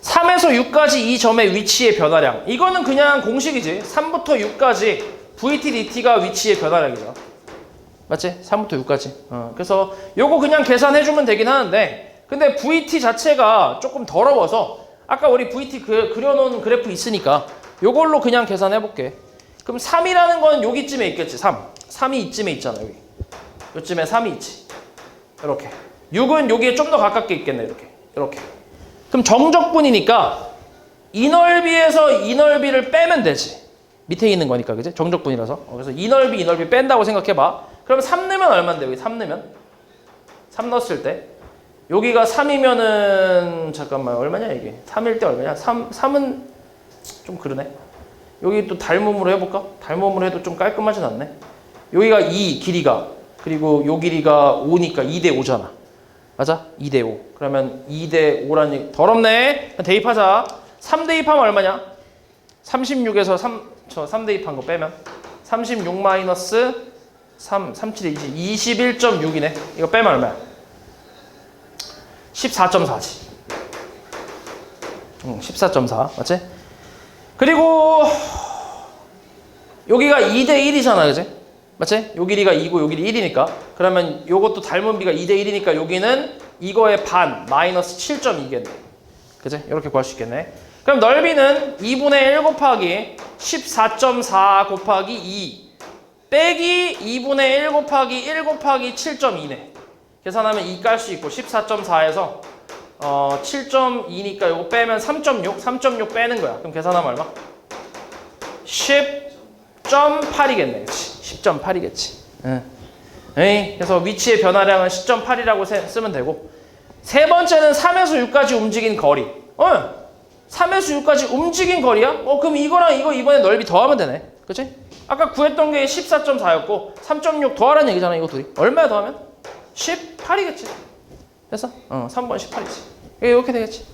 3에서 6까지 이 점의 위치의 변화량. 이거는 그냥 공식이지. 3부터 6까지 VT, DT가 위치의 변화량이죠. 맞지? 3부터 6까지. 그래서 요거 그냥 계산해주면 되긴 하는데 근데 VT 자체가 조금 더러워서 아까 우리 VT 그려놓은 그래프 있으니까 요걸로 그냥 계산해볼게. 그럼 3이라는 건 여기쯤에 있겠지. 3이 이쯤에 있잖아. 여기. 요쯤에 3이 있지. 이렇게. 6은 여기에 좀 더 가깝게 있겠네. 이렇게. 그럼 정적분이니까 이 넓이에서 이 넓이를 빼면 되지. 밑에 있는 거니까, 그지? 정적분이라서. 그래서 이 넓이 뺀다고 생각해봐. 그럼 3 넣으면 얼마인데, 여기 3 넣으면? 3 넣었을 때. 여기가 3이면은, 잠깐만, 얼마냐, 이게? 3일 때 얼마냐? 3은 좀 그러네. 여기 또 닮음으로 해볼까? 닮음으로 해도 좀 깔끔하진 않네. 여기가 2, 길이가. 그리고 요 길이가 5니까 2대 5잖아. 맞아? 2대 5. 그러면 2대 5라는 얘기. 더럽네. 대입하자. 3 대입하면 얼마냐? 36에서 3 대입한 거 빼면 36 마이너스 37이 21.6이네. 이거 빼면 얼마야? 14.4지. 14.4 맞지? 그리고 여기가 2대 1이잖아, 그지? 맞지? 요 길이가 2고 요 길이 1이니까 그러면 요것도 닮은 비가 2대 1이니까 여기는 이거의 반 마이너스 7.2겠네. 그지? 이렇게 구할 수 있겠네. 그럼 넓이는 2분의 1 곱하기 14.4 곱하기 2 빼기 2분의 1 곱하기 1 곱하기 7.2네. 계산하면 2 깔 수 있고 14.4에서 7.2니까 이거 빼면 3.6 빼는 거야. 그럼 계산하면 얼마? 10.8이겠네. 10.8이겠지. 그래서 위치의 변화량은 10.8이라고 쓰면 되고 세 번째는 3에서 6까지 움직인 거리. 3에서 6까지 움직인 거리야? 그럼 이거랑 이거 이번에 넓이 더하면 되네. 그치? 아까 구했던 게 14.4였고 3.6 더하라는 얘기잖아. 이거 둘이. 얼마야 더하면? 18이겠지. 됐어? 3번 18이지. 이렇게 되겠지.